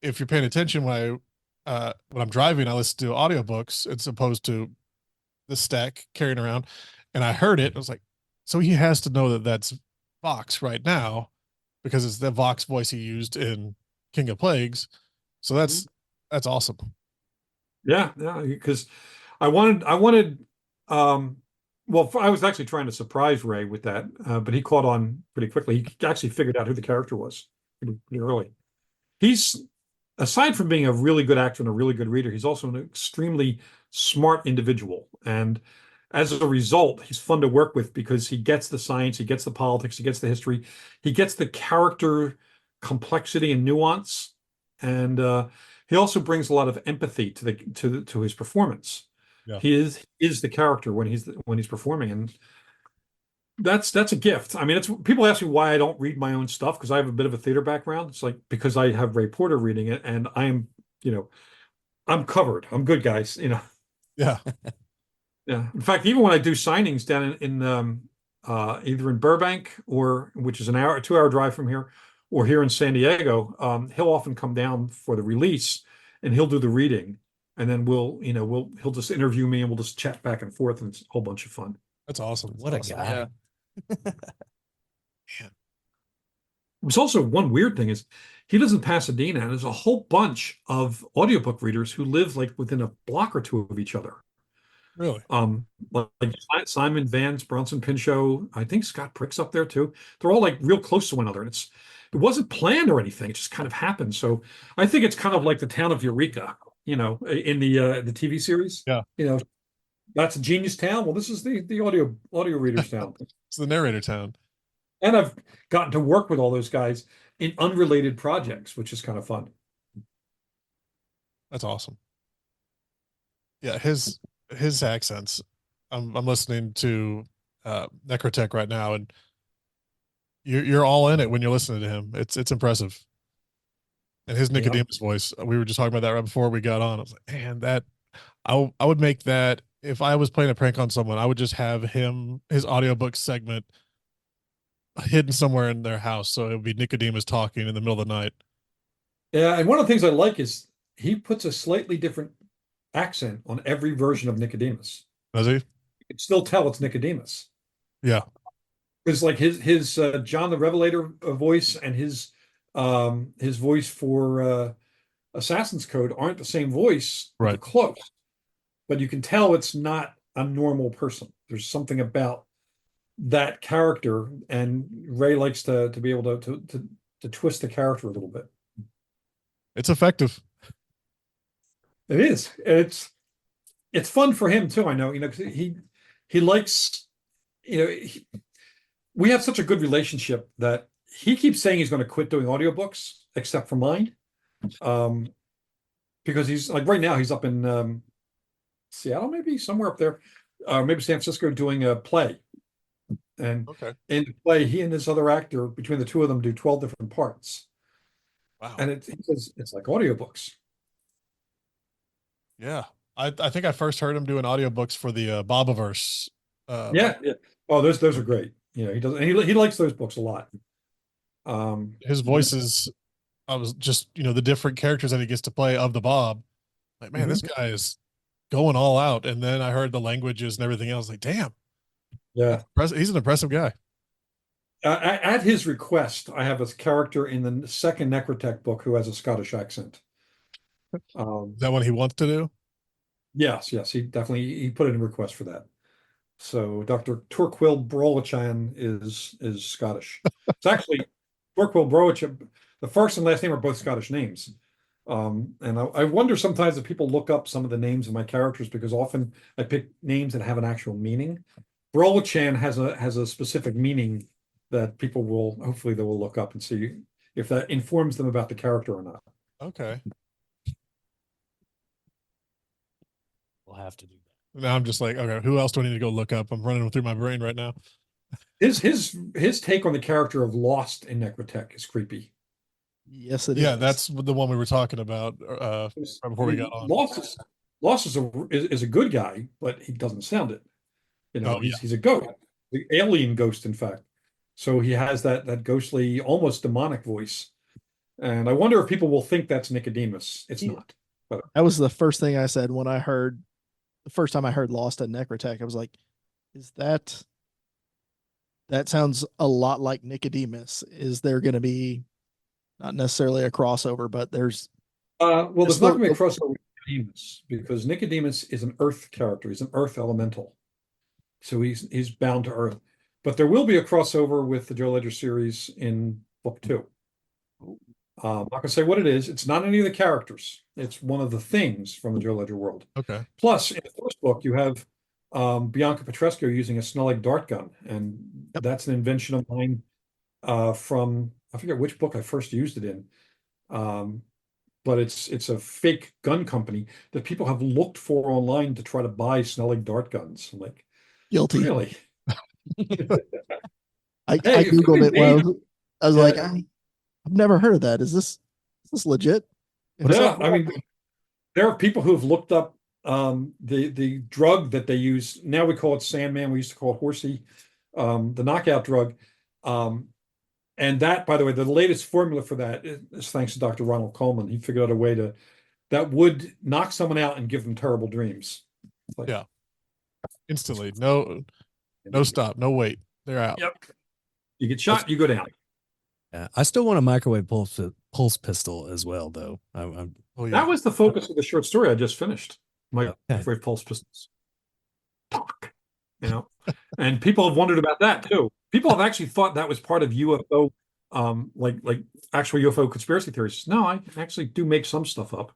if you're paying attention when I'm driving, I listen to audiobooks as opposed to the stack carrying around. And I heard it. I was like, so he has to know that that's Vox right now because it's the Vox voice he used in King of Plagues. So that's awesome. Yeah, yeah, because I wanted, um, well, I was actually trying to surprise Ray with that, but he caught on pretty quickly. He actually figured out who the character was pretty early. He's, aside from being a really good actor and a really good reader, he's also an extremely smart individual. And as a result, he's fun to work with because he gets the science, he gets the politics, he gets the history, he gets the character complexity and nuance. And he also brings a lot of empathy to his performance. Yeah. He is the character when he's performing, and that's a gift. I mean, it's people ask me why I don't read my own stuff because I have a bit of a theater background. It's like because I have Ray Porter reading it, and you know, I'm covered. I'm good, guys. Yeah. Yeah. In fact, even when I do signings down in either in Burbank or which is an hour, 2 hour drive from here, or here in San Diego, he'll often come down for the release and he'll do the reading, and then he'll just interview me and we'll just chat back and forth, and it's a whole bunch of fun. That's awesome. What a Awesome. guy. Yeah. There's also one weird thing is he lives in Pasadena, and there's a whole bunch of audiobook readers who live like within a block or two of each other. Really? Like Simon Vance, Bronson Pinchot, I think Scott Prick's up there too. They're all like real close to one another, and it wasn't planned or anything. It just kind of happened. So I think it's kind of like the town of Eureka, in the TV series. Yeah. That's a genius town. Well, this is the audio readers town. It's the narrator town. And I've gotten to work with all those guys in unrelated projects, which is kind of fun. That's awesome. Yeah, his accents. I'm listening to Necrotek right now, and you're all in it when you're listening to him. It's impressive. And his Nicodemus voice, we were just talking about that right before we got on. I was like, man, I would make that if I was playing a prank on someone, I would just have his audiobook segment hidden somewhere in their house. So it would be Nicodemus talking in the middle of the night. Yeah, and one of the things I like is he puts a slightly different accent on every version of Nicodemus. Does he? You can still tell it's Nicodemus. Yeah. It's like his John the Revelator voice and his voice for Assassin's Code aren't the same voice. Right. They're close, but you can tell it's not a normal person. There's something about that character, and Ray likes to be able to twist the character a little bit. It's effective. It is. It's fun for him too. I know, 'cause he likes, we have such a good relationship that he keeps saying he's going to quit doing audiobooks, except for mine. Because he's like right now he's up in Seattle, maybe somewhere up there, maybe San Francisco, doing a play. And Okay. in the play, he and this other actor, between the two of them, do 12 different parts. Wow. And it's like audiobooks. Yeah. I think I first heard him doing audiobooks for the Bobaverse. Yeah. Oh, those are great. He does, and he likes those books a lot. His voices, I was just, the different characters that he gets to play of the Bob. Like, man, this guy is going all out. And then I heard the languages and everything else. Like, damn. Yeah. He's an impressive guy. At his request, I have a character in the second Necrotek book who has a Scottish accent. Is that what he wants to do? Yes, he put in a request for that. So Dr. Torquil Brolachan is Scottish. It's actually Torquil Brolachan. The first and last name are both Scottish names. And I wonder sometimes if people look up some of the names of my characters, because often I pick names that have an actual meaning. Brolachan has a specific meaning that people will look up and see if that informs them about the character or not. Okay. We'll have to do that. Now I'm just like, okay, who else do I need to go look up? I'm running through my brain right now. His take on the character of Lost in Necrotek is creepy. Yes, it is. Yeah, that's the one we were talking about right before we got on. Loss is a good guy, but he doesn't sound it. You know, Oh, yeah. he's a ghost, the alien ghost, in fact. So he has that ghostly, almost demonic voice. And I wonder if people will think that's Nicodemus. It's Yeah. not. But That was the first thing I said when I heard the first time I heard Lost at Necrotek. I was like, is that sounds a lot like Nicodemus? Is there going to be not necessarily a crossover, but there's well, there's It's not the- going to be a crossover with Nicodemus because Nicodemus is an Earth character. He's an Earth elemental, so he's bound to Earth. But there will be a crossover with the Joe Ledger series in book 2. I'm not going to say what it is. It's not any of the characters. It's one of the things from the Joe Ledger world. Okay. Plus, in the first book, you have Bianca Petrescu using a Snelling dart gun, and that's an invention of mine from I forget which book I first used it in. But it's a fake gun company that people have looked for online to try to buy Snelling dart guns. I'm like, guilty. really? I Hey, it could googled be it. When made. I was Yeah. like, I've never heard of that. Is this legit? If Yeah, so, I mean, there are people who have looked up the drug that they use. Now we call it Sandman. We used to call it Horsey, the knockout drug. And that, by the way, the latest formula for that is thanks to Dr. Ronald Coleman. He figured out a way that would knock someone out and give them terrible dreams. Like, Yeah. Instantly. No stop. No wait. They're out. Yep. You get shot, you go down. Yeah, I still want a microwave pulse pistol as well, though. Oh, yeah. That was the focus of the short story I just finished. Okay. Microwave pulse pistols. Talk. You know, and people have wondered about that too. People have actually thought that was part of UFO, like actual UFO conspiracy theories. No, I actually do make some stuff up.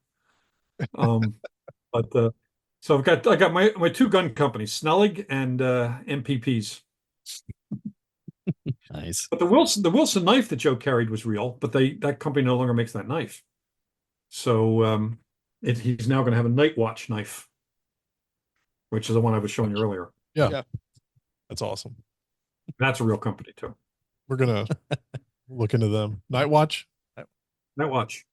But so I got my 2 gun companies, Snelling and MPPs. Nice. But the Wilson knife that Joe carried was real, but that company no longer makes that knife. So he's now going to have a Night Watch knife, which is the one I was showing you earlier. Yeah. Yeah. That's awesome. That's a real company too. We're gonna look into them. Night Watch. Night Watch.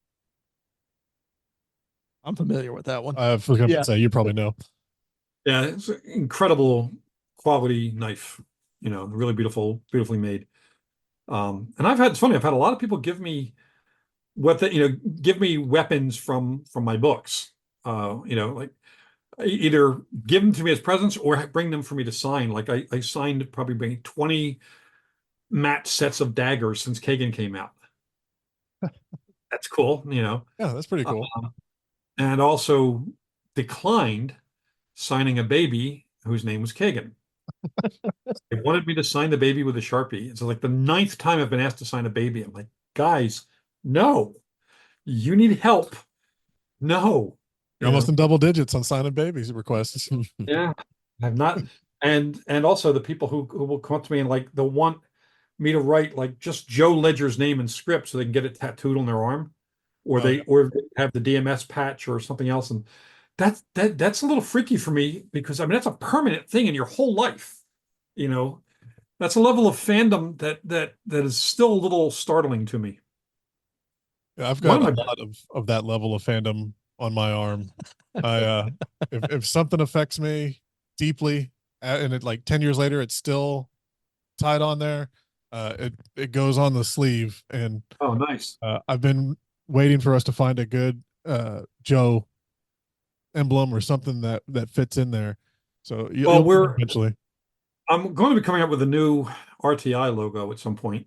I'm familiar with that one. I forgot Yeah. to say, you probably know. Yeah, it's an incredible quality knife. You know, really beautifully made. And it's funny, I've had a lot of people give me give me weapons from my books. Like either give them to me as presents or bring them for me to sign. Like I signed probably 20 matte sets of daggers since Kagan came out. That's cool, Yeah, that's pretty cool. And also declined signing a baby whose name was Kagan. They wanted me to sign the baby with a Sharpie. It's like the 9th time I've been asked to sign a baby. I'm like, guys, no, you need help. No. You're almost in double digits on signing babies requests. Yeah, I've not. And also the people who will come up to me and like they'll want me to write like just Joe Ledger's name in script so they can get it tattooed on their arm, or they have the DMS patch or something else. And that's a little freaky for me because I mean that's a permanent thing in your whole life. You know, that's a level of fandom that is still a little startling to me. Yeah, I've got a lot of that level of fandom on my arm. I if something affects me deeply and it like 10 years later it's still tied on there, it goes on the sleeve. And oh, nice. I've been waiting for us to find a good Joe emblem or something that fits in there. So you'll eventually. I'm going to be coming up with a new RTI logo at some point,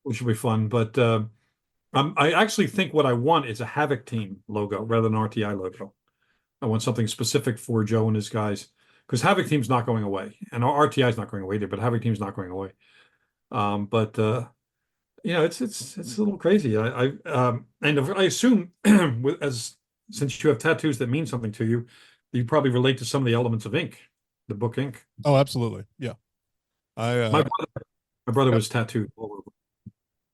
which will be fun. But I actually think what I want is a Havoc Team logo rather than an RTI logo. I want something specific for Joe and his guys because Havoc Team's not going away, and RTI is not going away either. But Havoc Team's not going away. It's a little crazy. And I assume since you have tattoos that mean something to you, you probably relate to some of the elements of ink, the book ink. Oh, absolutely. Yeah. My brother was tattooed all over.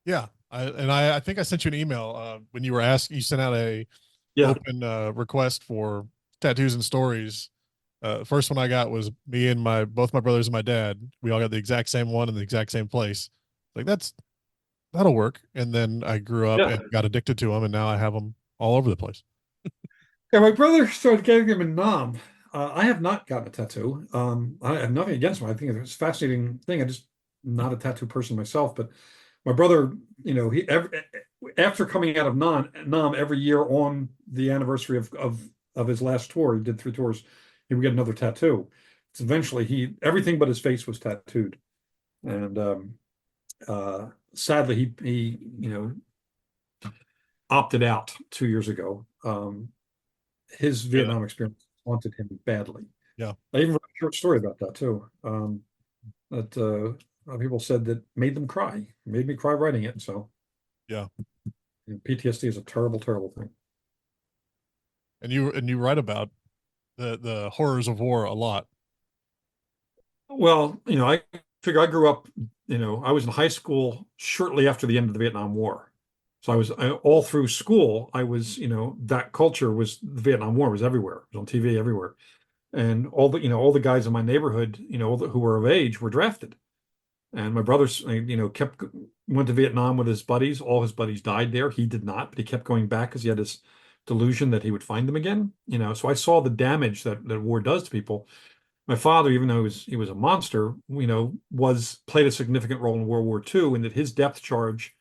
Yeah. I think I sent you an email when you were you sent out a open request for tattoos and stories. First one I got was me and both my brothers and my dad. We all got the exact same one in the exact same place. Like that's that'll work. And then I grew up Yeah. and got addicted to them, and now I have them all over the place. Yeah, my brother started getting them in Nam. I have not gotten a tattoo. I have nothing against them. I think it's a fascinating thing. I'm just not a tattoo person myself, but my brother, after coming out of Nam every year on the anniversary of his last tour, he did 3 tours, he would get another tattoo. So eventually everything but his face was tattooed. And sadly he opted out 2 years ago. His Vietnam experience haunted him badly. Yeah. I even wrote a short story about that too. That people said that made them cry, made me cry writing it. So Yeah. PTSD is a terrible, terrible thing. And you write about the horrors of war a lot. Well, I figure I grew up, I was in high school shortly after the end of the Vietnam War. So all through school, I was, that culture was the Vietnam War was everywhere. It was on TV everywhere. And all the guys in my neighborhood, who were of age were drafted. And my brother's, went to Vietnam with his buddies. All his buddies died there. He did not, but he kept going back because he had this delusion that he would find them again. So I saw the damage that war does to people. My father, even though he was a monster, played a significant role in World War II, and that his depth charge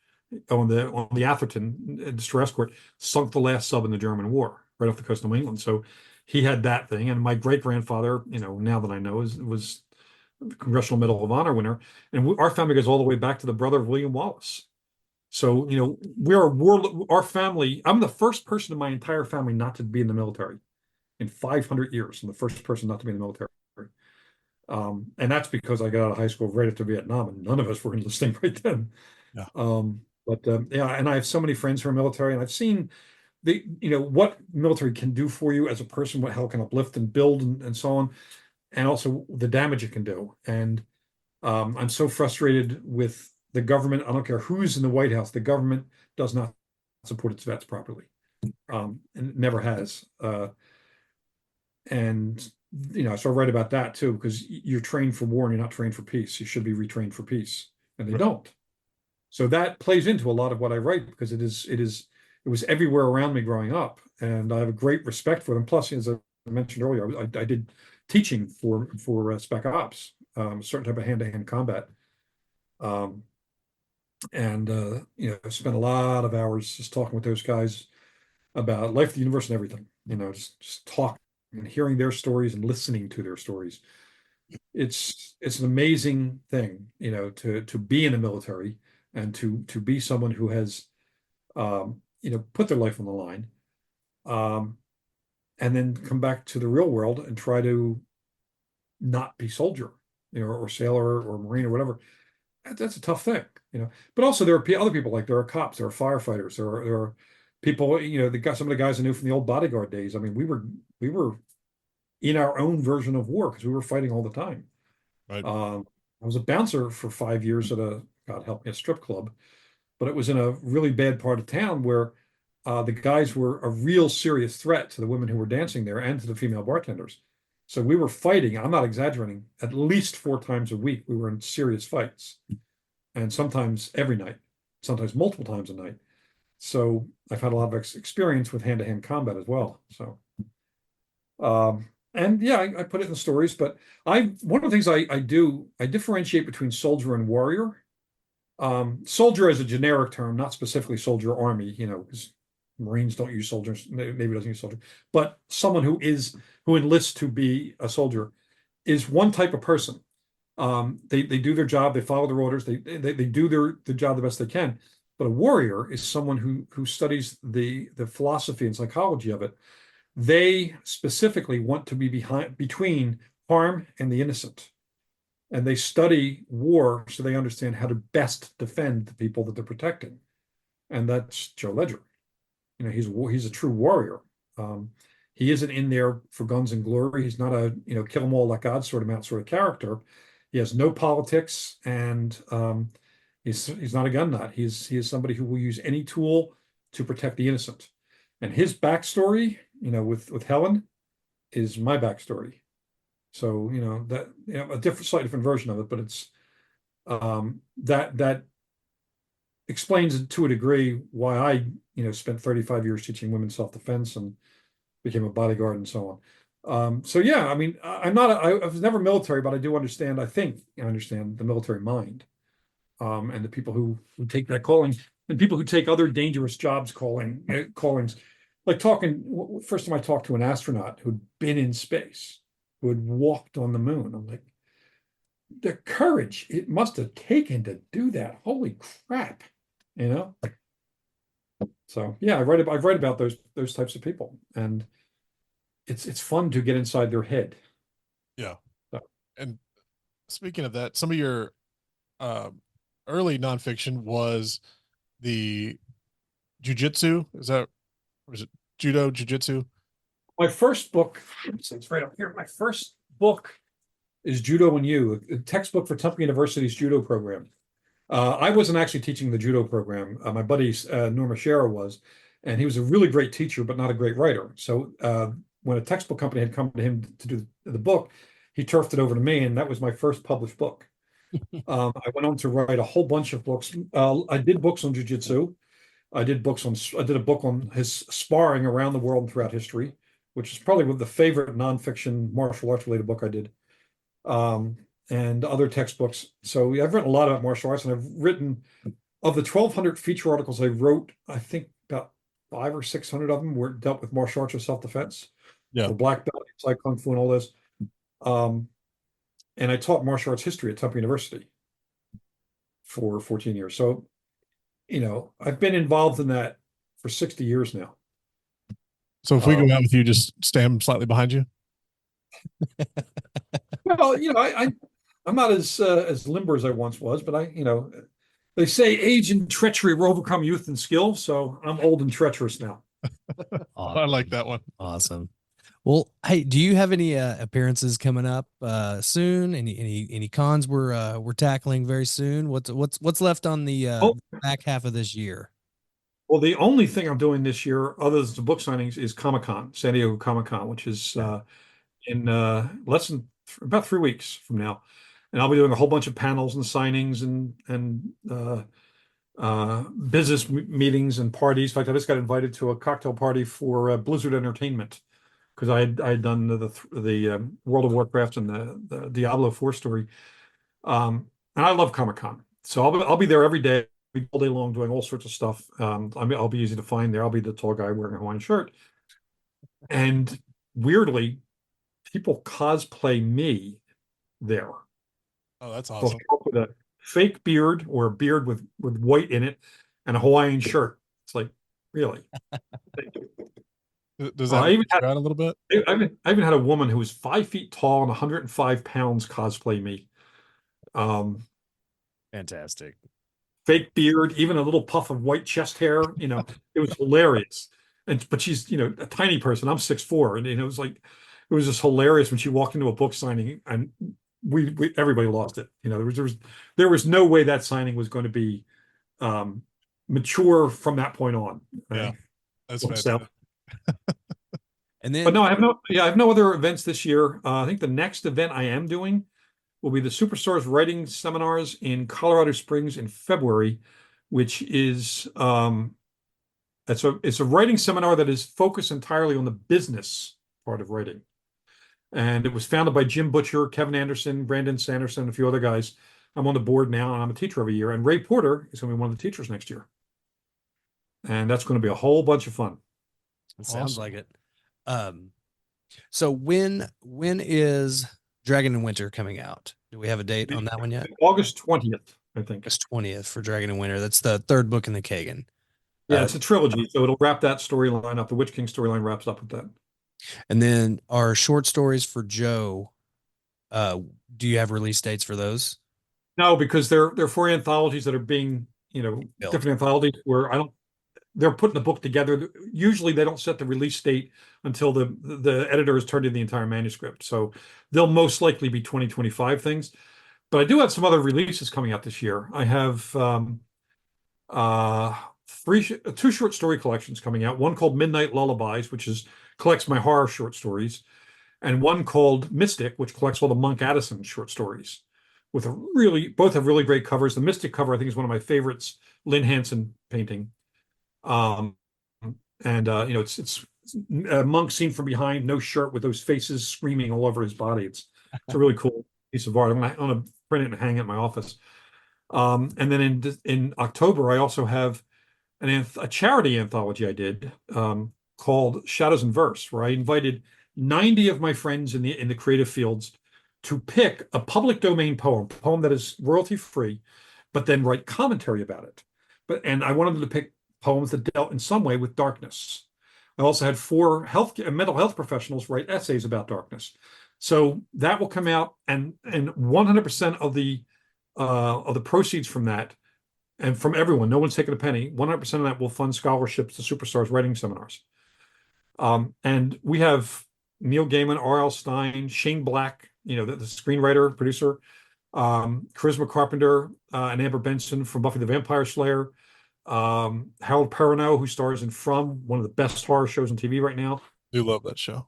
on the Atherton distress escort sunk the last sub in the German war right off the coast of New England. So he had that thing. And my great grandfather, now that I know, was the Congressional Medal of Honor winner, and our family goes all the way back to the brother of William Wallace. So we are our family. I'm the first person in my entire family not to be in the military in 500 years. I'm the first person not to be in the military. And that's because I got out of high school right after Vietnam, and none of us were enlisting right then. Yeah. Yeah, and I have so many friends who are military, and I've seen what military can do for you as a person, what hell can uplift and build and so on, and also the damage it can do. And I'm so frustrated with the government. I don't care who's in the White House. The government does not support its vets properly, and it never has. And so I write about that too, because you're trained for war and you're not trained for peace. You should be retrained for peace, and they don't. So that plays into a lot of what I write, because it was everywhere around me growing up, and I have a great respect for them. Plus, as I mentioned earlier, I did teaching for Spec Ops, certain type of hand-to-hand combat, and I spent a lot of hours just talking with those guys about life, the universe, and everything. Just talking and hearing their stories and listening to their stories. It's an amazing thing, to be in the military and to be someone who has, put their life on the line, and then come back to the real world and try to not be soldier, or sailor or marine or whatever. That's a tough thing, But also there are other people, like there are cops, there are firefighters, there are people, some of the guys I knew from the old bodyguard days. I mean, we were in our own version of war because we were fighting all the time. Right. I was a bouncer for 5 years at God help me, a strip club, but it was in a really bad part of town where the guys were a real serious threat to the women who were dancing there and to the female bartenders. So we were fighting, I'm not exaggerating, at least 4 times a week. We were in serious fights, and sometimes every night, sometimes multiple times a night. So I've had a lot of experience with hand-to-hand combat as well. So, and yeah, I put it in the stories, but one of the things I do, I differentiate between soldier and warrior. Soldier as a generic term, not specifically soldier army, because Marines don't use soldiers, Navy doesn't use soldier, but someone who enlists to be a soldier is one type of person. They do their job, they follow their orders, they do their job the best they can. But a warrior is someone who studies the philosophy and psychology of it. They specifically want to be between harm and the innocent. And they study war so they understand how to best defend the people that they're protecting. And that's Joe Ledger. He's a true warrior. He isn't in there for guns and glory. He's not a kill them all like God sort of character. He has no politics, and he's not a gun nut. He is somebody who will use any tool to protect the innocent. And his backstory, with Helen, is my backstory. So a slightly different version of it, but it's that explains to a degree why I, spent 35 years teaching women's self-defense and became a bodyguard and so on. So yeah, I mean, I was never military, but I do understand, I think I understand the military mind. And the people who take that calling, and people who take other dangerous jobs callings, like first time I talked to an astronaut who'd been in space, who had walked on the moon. I'm like, the courage it must have taken to do that. Holy crap, you know? So yeah, I've read about those types of people, and it's fun to get inside their head. Yeah. So. And speaking of that, some of your early nonfiction was the jujitsu. Or is it judo, jujitsu? My first book, it's right up here. My first book is Judo and You, a textbook for Temple University's judo program. I wasn't actually teaching the judo program. My buddy Norma Shera was, and he was a really great teacher, but not a great writer. So when a textbook company had come to him to do the book, he turfed it over to me, and that was my first published book. I went on to write a whole bunch of books. I did books on jujitsu. I did a book on his sparring around the world and throughout history, which is probably the favorite nonfiction martial arts related book I did. And other textbooks. So I've written a lot about martial arts, and I've written, of the 1,200 feature articles I wrote, I think about 500 or 600 of them were dealt with martial arts or self-defense. Yeah. The black belt, like Kung Fu and all this. And I taught martial arts history at Temple University for 14 years. So, I've been involved in that for 60 years now. So if we go out with you, just stand slightly behind you. Well, I'm not as limber as I once was, but they say age and treachery will overcome youth and skill. So I'm old and treacherous now. I like that one. Awesome. Well, hey, do you have any appearances coming up soon? Any cons we're tackling very soon? What's left on the back half of this year? Well, the only thing I'm doing this year, other than the book signings, is Comic-Con, San Diego Comic-Con, which is in less than about 3 weeks from now. And I'll be doing a whole bunch of panels and signings and business meetings and parties. In fact, I just got invited to a cocktail party for Blizzard Entertainment, because I had done the World of Warcraft and the Diablo 4 story. And I love Comic-Con. So I'll be there every day, all day long, doing all sorts of stuff. I'll be easy to find there. I'll be the tall guy wearing a Hawaiian shirt. And weirdly, people cosplay me there. Oh, that's awesome. With a fake beard, or a beard with white in it, and a Hawaiian shirt. It's like, really? Does that even out a little bit? I even had a woman who was 5 feet tall and 105 pounds cosplay me. Fantastic. Fake beard, even a little puff of white chest hair. It was hilarious. But she's a tiny person. I'm 6'4", and it was just hilarious when she walked into a book signing, and we everybody lost it. There was no way that signing was going to be mature from that point on. Yeah, that's fantastic. And then, but no, I have no other events this year. I think the next event I am doing will be the Superstars Writing Seminars in Colorado Springs in February, which is it's a writing seminar that is focused entirely on the business part of writing. And it was founded by Jim Butcher, Kevin Anderson, Brandon Sanderson, and a few other guys. I'm on the board now, and I'm a teacher every year. And Ray Porter is going to be one of the teachers next year. And that's going to be a whole bunch of fun. It sounds like it. So when is Dragon in Winter coming out? Do we have a date on that one yet? August 20th, I think. August 20th for Dragon in Winter. That's the third book in the Kagan. Yeah, it's a trilogy, so it'll wrap that storyline up. The Witch King storyline wraps up with that. And then our short stories for Joe, do you have release dates for those? No, because they're 4 anthologies that are being, different anthologies where they're putting the book together. Usually they don't set the release date until the editor has turned in the entire manuscript. So they'll most likely be 2025 things. But I do have some other releases coming out this year. I have two short story collections coming out. One called Midnight Lullabies, which collects my horror short stories, and one called Mystic, which collects all the Monk Addison short stories. with both have really great covers. The Mystic cover, I think, is one of my favorites, Lynn Hansen painting. It's a monk seen from behind, no shirt, with those faces screaming all over his body. It's a really cool piece of art. I'm gonna print it and hang it in my office. And then in October, I also have a charity anthology I did called Shadows in Verse, where I invited 90 of my friends in the creative fields to pick a public domain poem that is royalty free, but then write commentary about it. And I wanted them to pick poems that dealt in some way with darkness. I also had 4 mental health professionals write essays about darkness. So that will come out, and 100% of the proceeds from that, and from everyone, no one's taken a penny, 100% of that will fund scholarships to superstars writing seminars. And we have Neil Gaiman, R.L. Stine, Shane Black, the screenwriter, producer, Charisma Carpenter, and Amber Benson from Buffy the Vampire Slayer, Harold Perrineau, who stars in From, one of the best horror shows on TV right now. Do love that show.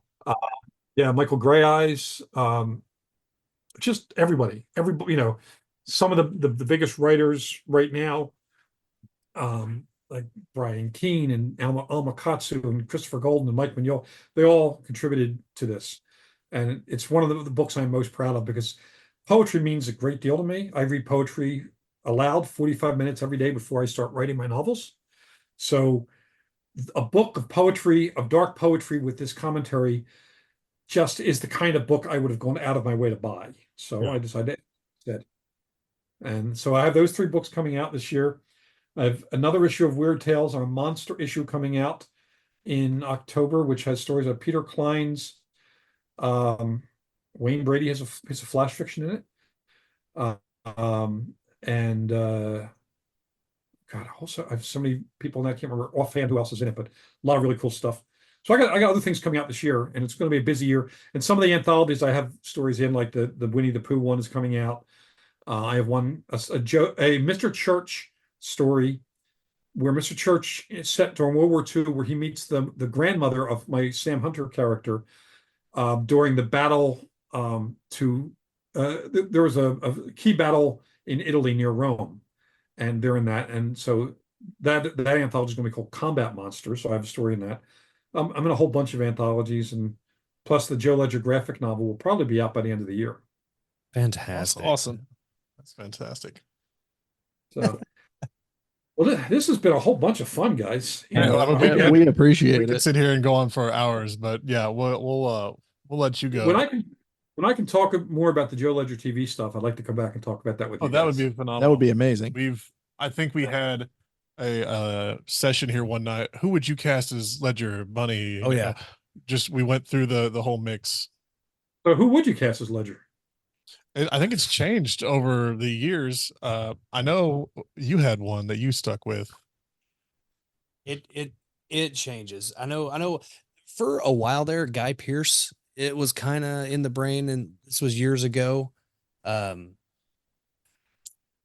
Yeah, Michael Grey Eyes, just everybody, some of the biggest writers right now, like Brian Keene and Alma Katsu and Christopher Golden and Mike Mignola, they all contributed to this. And it's one of the books I'm most proud of, because poetry means a great deal to me. I read poetry aloud 45 minutes every day before I start writing my novels. So a book of poetry, of dark poetry with this commentary, just is the kind of book I would have gone out of my way to buy. So Yeah. I decided that. And so I have those 3 books coming out this year. I have another issue of Weird Tales, our monster issue, coming out in October, which has stories of Peter Klein's. Wayne Brady has a piece of flash fiction in it. And God, also I have so many people, and I can't remember offhand who else is in it, but a lot of really cool stuff. So I got other things coming out this year, and it's going to be a busy year. And some of the anthologies I have stories in, like the Winnie the Pooh one is coming out. I have one a Mr. Church story, where Mr. Church is set during World War II, where he meets the grandmother of my Sam Hunter character during the battle there was a key battle in Italy near Rome, and they're in that. And so that anthology is going to be called Combat Monsters. So I have a story in that. I'm in a whole bunch of anthologies, and plus the Joe Ledger graphic novel will probably be out by the end of the year. Fantastic. Awesome. That's fantastic. So, well, this has been a whole bunch of fun, guys. We appreciate We could it. sit here and go on for hours, but yeah, we'll let you go. When I can talk more about the Joe Ledger TV stuff, I'd like to come back and talk about that with you. That would guys. be phenomenal. That would be amazing. I think we had a session here one night. Who would you cast as Ledger, Bunny? Oh, yeah. We went through the whole mix. So who would you cast as Ledger? I think it's changed over the years. I know you had one that you stuck with. It changes. I know for a while there, Guy Pearce, it was kind of in the brain, and this was years ago. I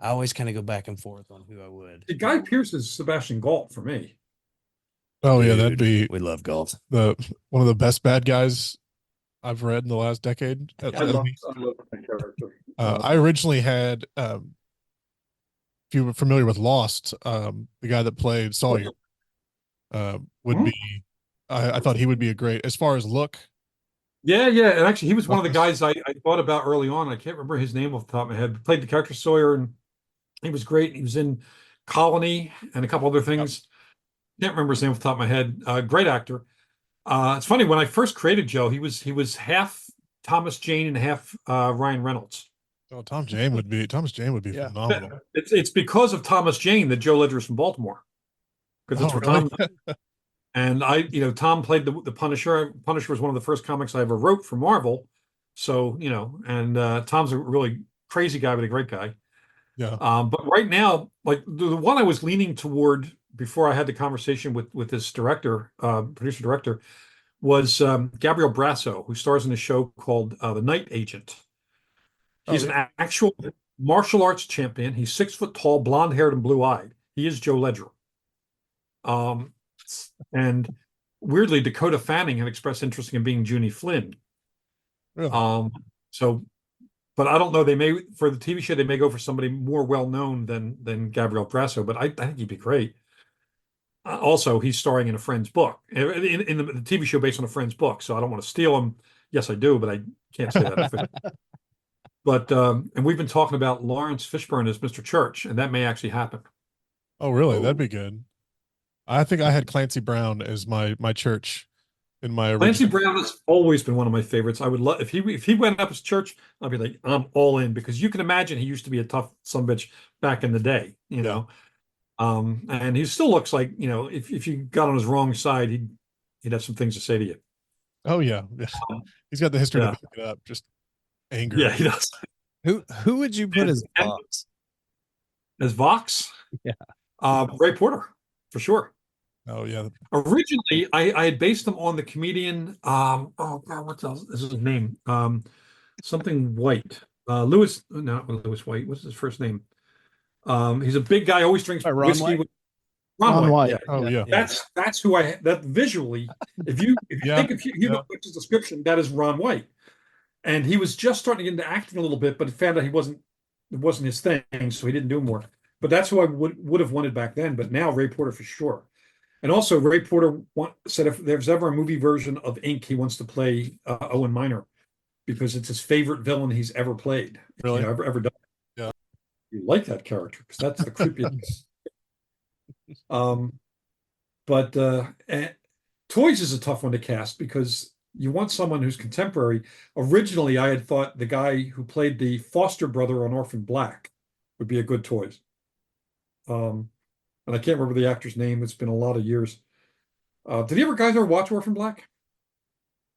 always kind of go back and forth on who I would. The Guy Pearce is Sebastian Galt for me. Oh yeah, that'd be we love Galt. one of the best bad guys I've read in the last decade. I love that character. I originally had, if you were familiar with Lost, the guy that played Sawyer would be. I thought he would be a great, as far as look. Yeah, and actually, he was one of the guys I thought about early on. I can't remember his name off the top of my head. Played the character Sawyer, and he was great. He was in Colony and a couple other things. Can't remember his name off the top of my head. Great actor. It's funny, when I first created Joe, he was half Thomas Jane and half Ryan Reynolds. Oh, Thomas Jane would be phenomenal. It's because of Thomas Jane that Joe Ledger is from Baltimore. Because that's where Tom. And Tom played the Punisher. Punisher was one of the first comics I ever wrote for Marvel. So, and Tom's a really crazy guy, but a great guy. Yeah. But right now, like the one I was leaning toward before I had the conversation with this producer director, was Gabriel Brasso, who stars in a show called The Night Agent. He's an actual martial arts champion. He's 6 foot tall, blonde haired, and blue eyed. He is Joe Ledger. And weirdly, Dakota Fanning had expressed interest in being Junie Flynn. Really? So but I don't know. They may for the TV show they may go for somebody more well known than Gabriel Grasso, but I think he'd be great. Also, he's starring in a friend's book in the TV show based on a friend's book. So I don't want to steal him. Yes, I do, but I can't say that. But and we've been talking about Lawrence Fishburne as Mr. Church, and that may actually happen. Oh, really? Oh. That'd be good. I think I had Clancy Brown as my church in my Clancy original. Brown has always been one of my favorites. I would love if he went up as Church, I'd be like, I'm all in because you can imagine he used to be a tough sumbitch back in the day, you know. And he still looks like, you know, if you got on his wrong side, he'd have some things to say to you. Oh yeah, he's got the history to Yeah. back it up. Just anger. Yeah, he does. Who would you put as And- Fox? As Vox? Yeah. Ray Porter, for sure. Oh yeah. Originally, I had based him on the comedian, oh God, what else is his name? Something White. Lewis, not Lewis White. What's his first name? He's a big guy, always drinks Ron whiskey. White? With, Ron White. yeah. Oh yeah. That's who that visually, if you Yeah, think of Hugo Fix's description, that is Ron White. And he was just starting to get into acting a little bit, but found out it wasn't his thing, so he didn't do more. But that's who I would have wanted back then. But now Ray Porter for sure. And also Ray Porter said if there's ever a movie version of Ink, he wants to play Owen Minor because it's his favorite villain he's ever played. Really? You know, ever done. Yeah. You like that character because that's the creepiest. But Toys is a tough one to cast because you want someone who's contemporary. Originally, I had thought the guy who played the foster brother on Orphan Black would be a good Toys. And I can't remember the actor's name. It's been a lot of years. Did you guys ever watch Orphan Black?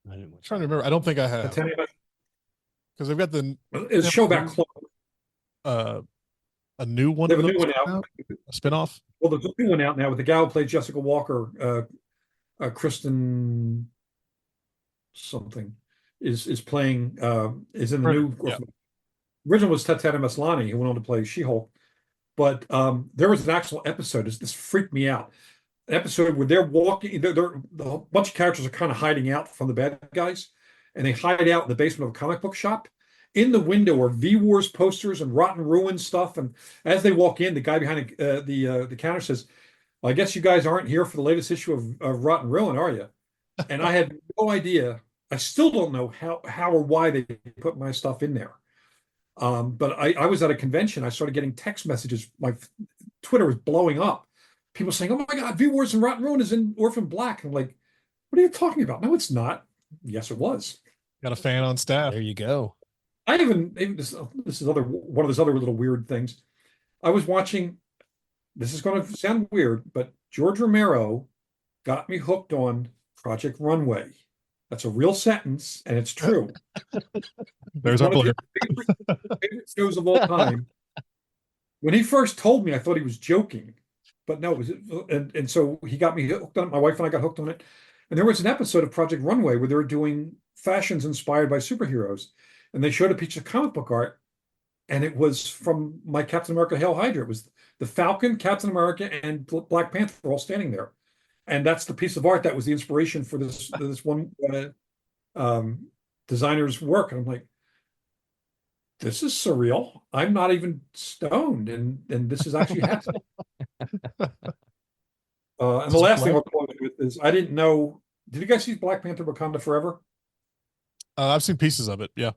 I'm trying to remember. I don't think I have because they've got It's a show about clones. a new one. They have of a new those one coming out. a spinoff. Well, there's a new one out now with the gal who played Jessica Walker, Kristen something is playing is in the new original was Tatiana Maslany who went on to play She-Hulk. But there was an actual episode. This freaked me out. An episode where they're walking, a bunch of characters are kind of hiding out from the bad guys, and they hide out in the basement of a comic book shop. In the window are V-Wars posters and Rotten Ruin stuff. And as they walk in, the guy behind the counter says, well, I guess you guys aren't here for the latest issue of Rotten Ruin, are you? And I had no idea. I still don't know how or why they put my stuff in there. But I was at a convention. I started getting text messages. My Twitter was blowing up. People saying, "Oh my God, V-Wars and Rotten Ruin is in Orphan Black." And I'm like, "What are you talking about?" No, it's not. Yes, it was. Got a fan on staff. There you go. I even this is one of those other little weird things. I was watching. This is going to sound weird, but George Romero got me hooked on Project Runway. That's a real sentence, and it's true. There's our one of blur. his favorite shows of all time. When he first told me, I thought he was joking, but no, it was, and so he got me hooked on it. My wife and I got hooked on it. And there was an episode of Project Runway where they were doing fashions inspired by superheroes, and they showed a piece of comic book art, and it was from my Captain America Hail Hydra. It was the Falcon, Captain America, and Black Panther all standing there, and that's the piece of art that was the inspiration for this one designer's work. And I'm like, this is surreal. I'm not even stoned, and this is actually happening. And the last thing I'll close with is I didn't know. Did you guys see Black Panther: Wakanda Forever? I've seen pieces of it. Yeah.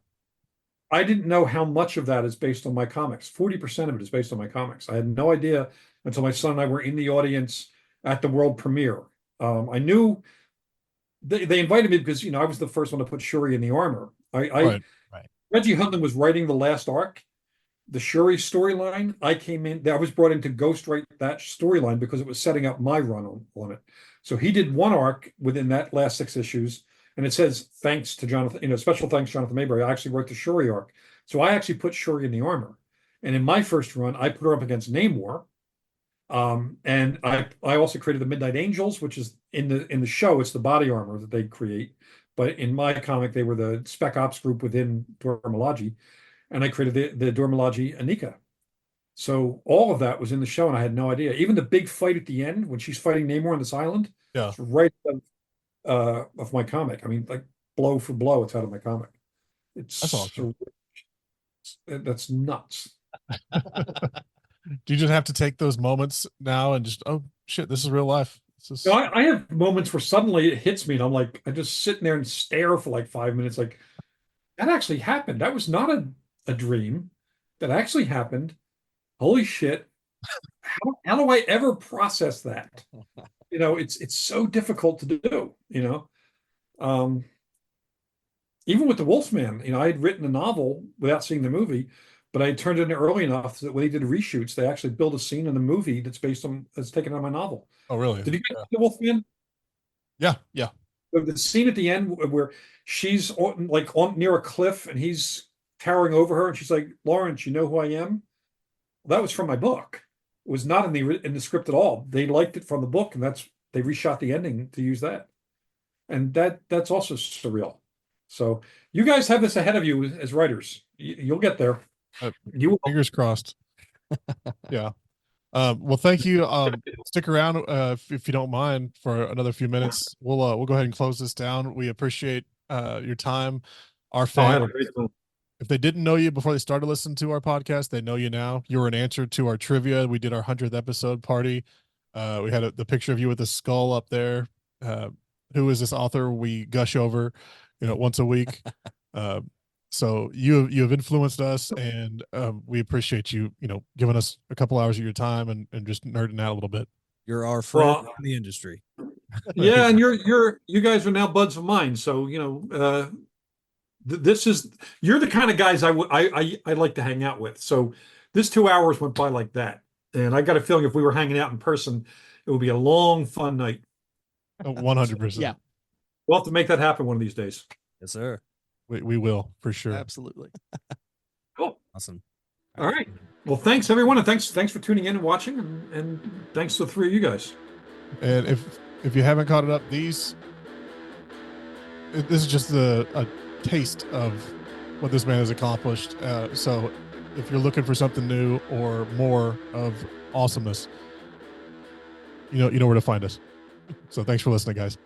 I didn't know how much of that is based on my comics. 40% of it is based on my comics. I had no idea until my son and I were in the audience at the world premiere. I knew they invited me because I was the first one to put Shuri in the armor. Right. Reggie Hudlin was writing the last arc, the Shuri storyline. I came in. I was brought in to ghostwrite that storyline because it was setting up my run on it. So he did one arc within that last 6 issues. And it says, thanks to Jonathan, special thanks, Jonathan Maberry. I actually wrote the Shuri arc. So I actually put Shuri in the armor. And in my first run, I put her up against Namor. And I also created the Midnight Angels, which is in the show, it's the body armor that they create. But in my comic, they were the Spec Ops group within Dormology. And I created the Dormology Anika. So all of that was in the show, and I had no idea. Even the big fight at the end, when she's fighting Namor on this island, it's right of my comic. I mean, like blow for blow, it's out of my comic. It's That's awesome. That's nuts. Do you just have to take those moments now and just, oh shit, this is real life? This is... No, I have moments where suddenly it hits me and I'm like, I just sit there and stare for like 5 minutes, like, that actually happened. That was not a dream. That actually happened. Holy shit. How do I ever process that? It's so difficult to do, even with the Wolfman, I had written a novel without seeing the movie, but I had turned it in early enough that when they did reshoots, they actually built a scene in the movie that's taken on my novel. Oh, really? Did you get the Wolfman? Yeah, yeah. The scene at the end where she's on near a cliff and he's towering over her, and she's like, "Lawrence, you know who I am?" Well, that was from my book. It was not in the script at all. They liked it from the book, and they reshot the ending to use that. And that's also surreal. So you guys have this ahead of you as writers. You'll get there. You will. Fingers crossed. Yeah. Well, thank you. Stick around if you don't mind for another few minutes. We'll go ahead and close this down. We appreciate your time. Our Oh, I had fans, a great time. if they didn't know you before they started listening to our podcast, they know you now. You were an answer to our trivia. We did our 100th episode party. We had the picture of you with the skull up there. Who is this author we gush over, once a week? So you have influenced us, and we appreciate you, giving us a couple hours of your time and just nerding out a little bit. You're our friend in the industry. Yeah, and you guys are now buds of mine. So you're the kind of guys I like to hang out with. So this 2 hours went by like that, and I got a feeling if we were hanging out in person, it would be a long, fun night. 100%. Yeah, We'll have to make that happen one of these days. Yes, sir. We will, for sure. absolutely. Cool. Awesome. All right. Well, thanks everyone, and thanks for tuning in and watching, and thanks to the three of you guys. And if you haven't caught it up, this is just a taste of what this man has accomplished. So if you're looking for something new or more of awesomeness, you know where to find us. So thanks for listening, guys.